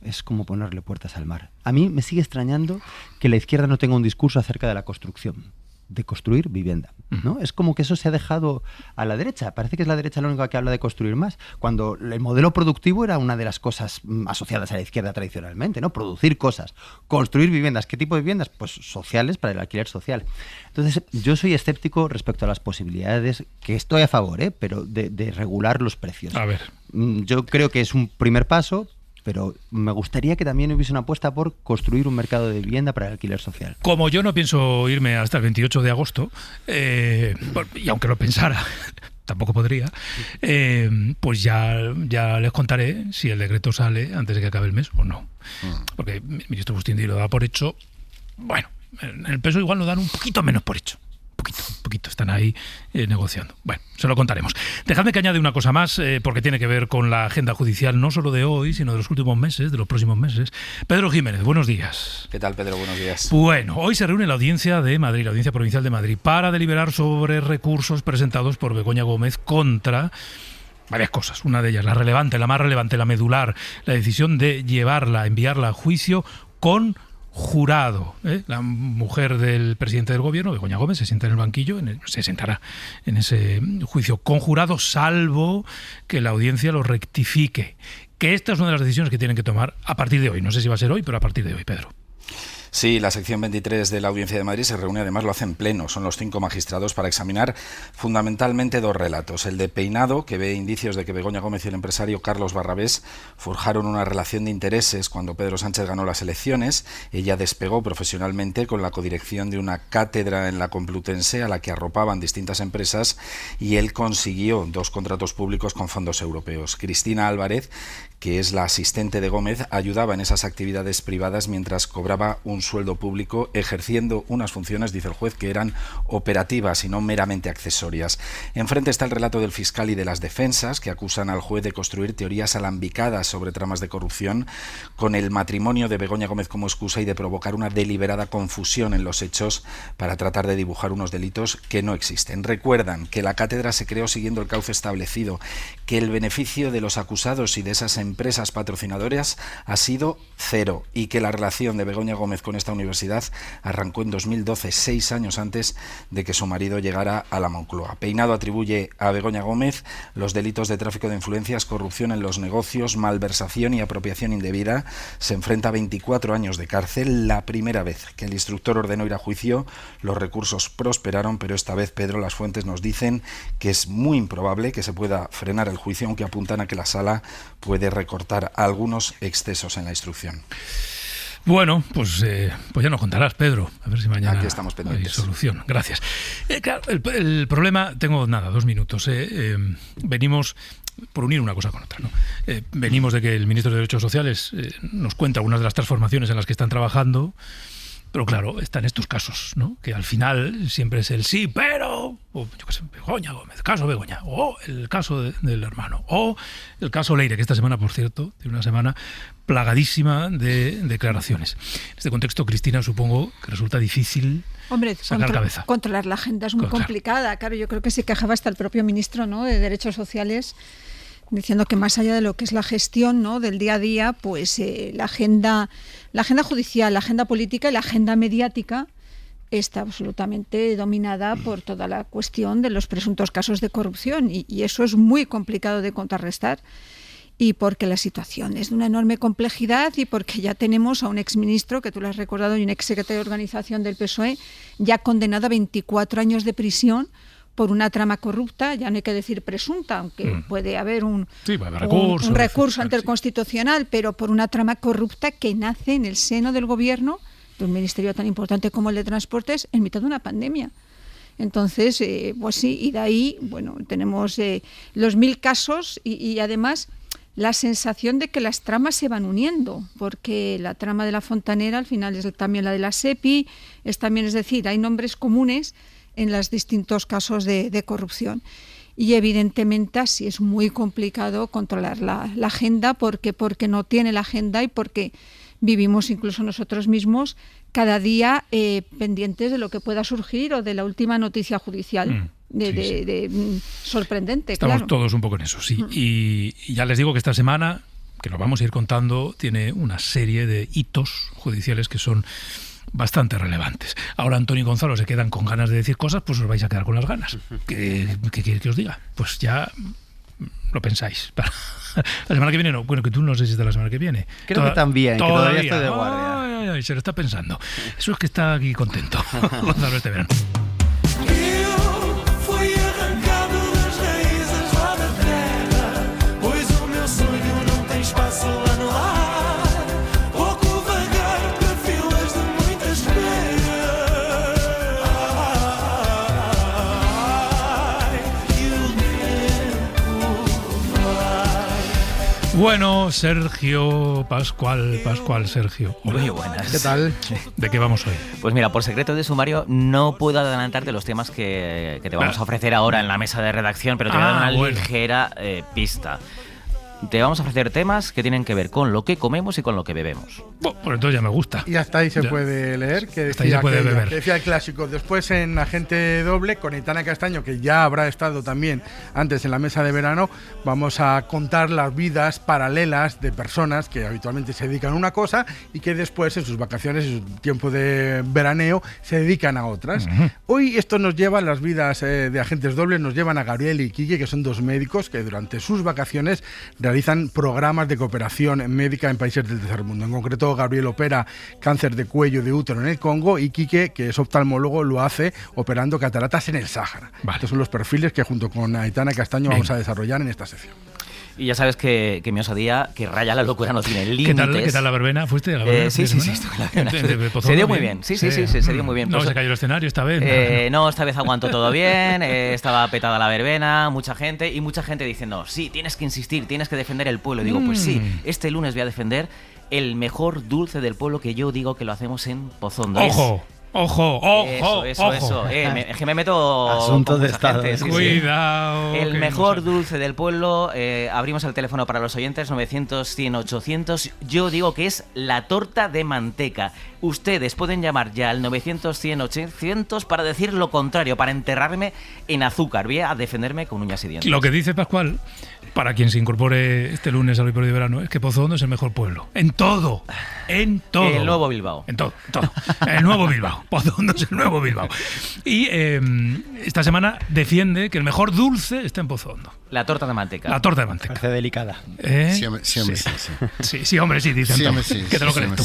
es como ponerle puertas al mar. A mí me sigue extrañando que la izquierda no tenga un discurso acerca de la construcción, de construir vivienda, ¿no? Es como que eso se ha dejado a la derecha. Parece que es la derecha la única que habla de construir más, cuando el modelo productivo era una de las cosas asociadas a la izquierda tradicionalmente, ¿no? Producir cosas, construir viviendas. ¿Qué tipo de viviendas? Pues sociales, para el alquiler social. Entonces, yo soy escéptico respecto a las posibilidades, que estoy a favor, pero de regular los precios. A ver. Yo creo que es un primer paso, pero me gustaría que también hubiese una apuesta por construir un mercado de vivienda para el alquiler social. Como yo no pienso irme hasta el 28 de agosto, y aunque lo pensara, tampoco podría, pues ya les contaré si el decreto sale antes de que acabe el mes o no. Porque el ministro Bustín lo da por hecho. Bueno, en el PSOE igual lo dan un poquito menos por hecho. Un poquito, están ahí negociando. Bueno, se lo contaremos. Dejadme que añade una cosa más, porque tiene que ver con la agenda judicial, no solo de hoy, sino de los últimos meses, de los próximos meses. Pedro Jiménez, buenos días. ¿Qué tal, Pedro? Buenos días. Bueno, hoy se reúne la Audiencia de Madrid, la Audiencia Provincial de Madrid, para deliberar sobre recursos presentados por Begoña Gómez contra varias cosas. Una de ellas, la más relevante, la medular, la decisión de enviarla a juicio con jurado. La mujer del presidente del gobierno, Begoña Gómez, se sienta en el banquillo, se sentará en ese juicio con jurado, salvo que la audiencia lo rectifique. Que esta es una de las decisiones que tienen que tomar a partir de hoy. No sé si va a ser hoy, pero a partir de hoy, Pedro. Sí, la sección 23 de la Audiencia de Madrid se reúne, además lo hace en pleno. Son los 5 magistrados para examinar fundamentalmente 2 relatos. El de Peinado, que ve indicios de que Begoña Gómez y el empresario Carlos Barrabés forjaron una relación de intereses cuando Pedro Sánchez ganó las elecciones. Ella despegó profesionalmente con la codirección de una cátedra en la Complutense a la que arropaban distintas empresas, y él consiguió 2 contratos públicos con fondos europeos. Cristina Álvarez, que es la asistente de Gómez, ayudaba en esas actividades privadas mientras cobraba un sueldo público, ejerciendo unas funciones, dice el juez, que eran operativas y no meramente accesorias. Enfrente está el relato del fiscal y de las defensas, que acusan al juez de construir teorías alambicadas sobre tramas de corrupción, con el matrimonio de Begoña Gómez como excusa, y de provocar una deliberada confusión en los hechos para tratar de dibujar unos delitos que no existen. Recuerdan que la cátedra se creó siguiendo el cauce establecido, que el beneficio de los acusados y de esas empresas patrocinadoras ha sido 0, y que la relación de Begoña Gómez con esta universidad arrancó en 2012, 6 años antes de que su marido llegara a la Moncloa. Peinado atribuye a Begoña Gómez los delitos de tráfico de influencias, corrupción en los negocios, malversación y apropiación indebida. Se enfrenta a 24 años de cárcel. La primera vez que el instructor ordenó ir a juicio, los recursos prosperaron, pero esta vez, Pedro, las fuentes nos dicen que es muy improbable que se pueda frenar el juicio, aunque apuntan a que la sala puede recortar algunos excesos en la instrucción. Bueno, pues ya nos contarás, Pedro. A ver si mañana aquí estamos pendientes. Hay solución. Gracias. Claro, el problema, tengo 2 minutos. Venimos, por unir una cosa con otra, ¿no? Venimos de que el ministro de Derechos Sociales nos cuenta algunas de las transformaciones en las que están trabajando. Pero claro, están estos casos, ¿no? Que al final siempre es el sí, pero, o yo qué sé, Begoña Gómez, caso Begoña, o el caso del hermano, o el caso Leire, que esta semana, por cierto, tiene una semana plagadísima de declaraciones. En este contexto, Cristina, supongo que resulta difícil sacar cabeza. Controlar la agenda es muy complicada. Claro, yo creo que se quejaba hasta el propio ministro, ¿no?, de Derechos Sociales, diciendo que más allá de lo que es la gestión, ¿no?, del día a día, pues la agenda judicial, la agenda política y la agenda mediática está absolutamente dominada por toda la cuestión de los presuntos casos de corrupción y eso es muy complicado de contrarrestar. Y porque la situación es de una enorme complejidad y porque ya tenemos a un exministro, que tú lo has recordado, y un exsecretario de organización del PSOE, ya condenado a 24 años de prisión por una trama corrupta, ya no hay que decir presunta, aunque puede haber un recurso ante el Constitucional, pero por una trama corrupta que nace en el seno del gobierno de un ministerio tan importante como el de Transportes en mitad de una pandemia. Entonces, pues sí, y de ahí, bueno, tenemos los 1000 casos y además la sensación de que las tramas se van uniendo, porque la trama de la Fontanera al final es también la de la SEPI, es decir, hay nombres comunes en los distintos casos de corrupción. Y evidentemente así es muy complicado controlar la agenda porque no tiene la agenda y porque vivimos incluso nosotros mismos cada día pendientes de lo que pueda surgir o de la última noticia judicial. Sorprendente, Estamos todos un poco en eso, sí. Y ya les digo que esta semana, que lo vamos a ir contando, tiene una serie de hitos judiciales que son bastante relevantes. Ahora Antonio y Gonzalo se quedan con ganas de decir cosas, pues os vais a quedar con las ganas. ¿Qué queréis que os diga? Pues ya lo pensáis. La semana que viene no. Bueno, que tú no sé si es de la semana que viene. Creo que también, que todavía estoy de guardia. Ay, se lo está pensando. Eso es que está aquí contento. Gonzalo, este verano. Bueno, Sergio, Pascual, Sergio. Muy buenas. ¿Qué tal? ¿De qué vamos hoy? Pues mira, por secreto de sumario no puedo adelantarte los temas que te vamos a ofrecer ahora en la mesa de redacción, pero te voy a dar una ligera pista. Te vamos a ofrecer temas que tienen que ver con lo que comemos y con lo que bebemos. Bueno, pues entonces ya me gusta. Y hasta ahí se puede leer, que decía, que decía el clásico. Después en Agente Doble, con Aitana Castaño, que ya habrá estado también antes en la mesa de verano, vamos a contar las vidas paralelas de personas que habitualmente se dedican a una cosa y que después en sus vacaciones, en su tiempo de veraneo, se dedican a otras. Hoy esto nos lleva, las vidas de Agentes Dobles nos llevan a Gabriel y Quique, que son dos médicos que durante sus vacaciones realizan programas de cooperación médica en países del tercer mundo. En concreto, Gabriel opera cáncer de cuello de útero en el Congo y Quique, que es oftalmólogo, lo hace operando cataratas en el Sáhara. Estos son los perfiles que junto con Aitana Castaño vamos a desarrollar en esta sección. Y ya sabes que mi osadía, que raya la locura, no tiene límites. ¿Qué tal la verbena? ¿Fuiste a la verbena? Sí, estuve en la verbena. Se dio muy bien. Sí, se dio muy bien. No se cayó el escenario esta vez. No, esta vez aguantó todo bien. Estaba petada la verbena, mucha gente diciendo, sí, tienes que insistir, tienes que defender el pueblo. Y digo, pues sí, este lunes voy a defender el mejor dulce del pueblo, que yo digo que lo hacemos en Pozondo. Ojo. Eso. Es que me meto asuntos de estado. Gente, Cuidado. El mejor dulce del pueblo. Abrimos el teléfono para los oyentes, 900 100 800. Yo digo que es la torta de manteca. Ustedes pueden llamar ya al 900 100 800 para decir lo contrario, para enterrarme en azúcar. Voy a defenderme con uñas y dientes. Lo que dice Pascual, para quien se incorpore este lunes al Hoy por Hoy de Verano, es que Pozondo es el mejor pueblo. En todo. El nuevo Bilbao. En todo. El nuevo Bilbao. Pozondo es el nuevo Bilbao. Y esta semana defiende que el mejor dulce está en Pozondo. La torta de manteca. La torta de manteca. Parece delicada. Sí, hombre, sí. Dicen sí, todos. Sí, que te lo crees tú.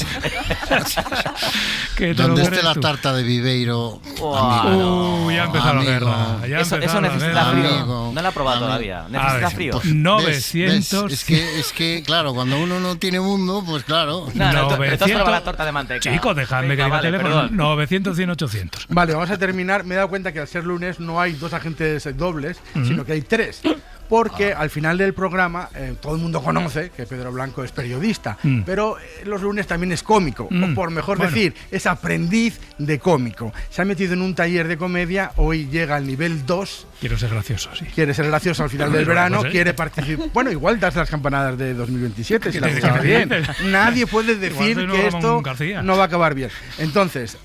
Donde esté la tarta de Viveiro. Ya ha empezado la guerra. Eso necesita frío. No la he probado todavía. Necesita frío. Pues, 900. Es que, claro, cuando uno no tiene mundo, pues claro. No, pero tú has probado la torta de manteca. Chicos, dejadme que diga el teléfono. 900 100 800. Vale, vamos a terminar. Me he dado cuenta que al ser lunes no hay dos agentes dobles, sino que hay tres. Porque al final del programa todo el mundo conoce que Pedro Blanco es periodista, pero los lunes también es cómico, o por mejor decir, es aprendiz de cómico. Se ha metido en un taller de comedia, hoy llega al nivel 2. Quiero ser gracioso, sí. Quiere ser gracioso al final del verano, quiere participar. Bueno, igual das las campanadas de 2027, si la cosa va bien. Nadie puede decir que esto no va a acabar bien. Entonces,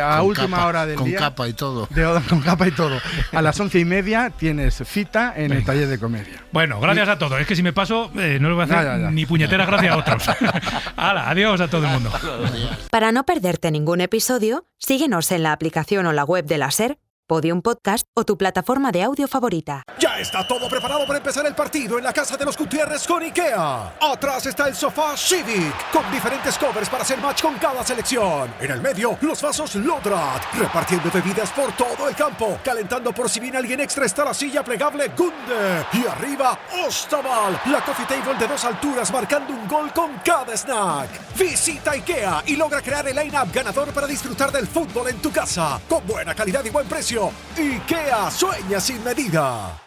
a última hora del día... Con capa y todo. Con capa y todo. A las 11:30 tienes cita en el taller de comedia. media. Bueno, gracias a todos. Es que si me paso, no le voy a hacer ni puñetera gracia a otros. Hala, adiós a todo el mundo. Para no perderte ningún episodio, síguenos en la aplicación o la web de la SER, Podium Podcast o tu plataforma de audio favorita. Ya está todo preparado para empezar el partido en la casa de los Gutiérrez con IKEA. Atrás está el sofá Civic, con diferentes covers para hacer match con cada selección. En el medio, los vasos Lodrat, repartiendo bebidas por todo el campo. Calentando por si viene alguien extra está la silla plegable Gunde. Y arriba, Ostaval, la coffee table de 2 alturas marcando un gol con cada snack. Visita IKEA y logra crear el line-up ganador para disfrutar del fútbol en tu casa. Con buena calidad y buen precio. IKEA, sueña sin medida.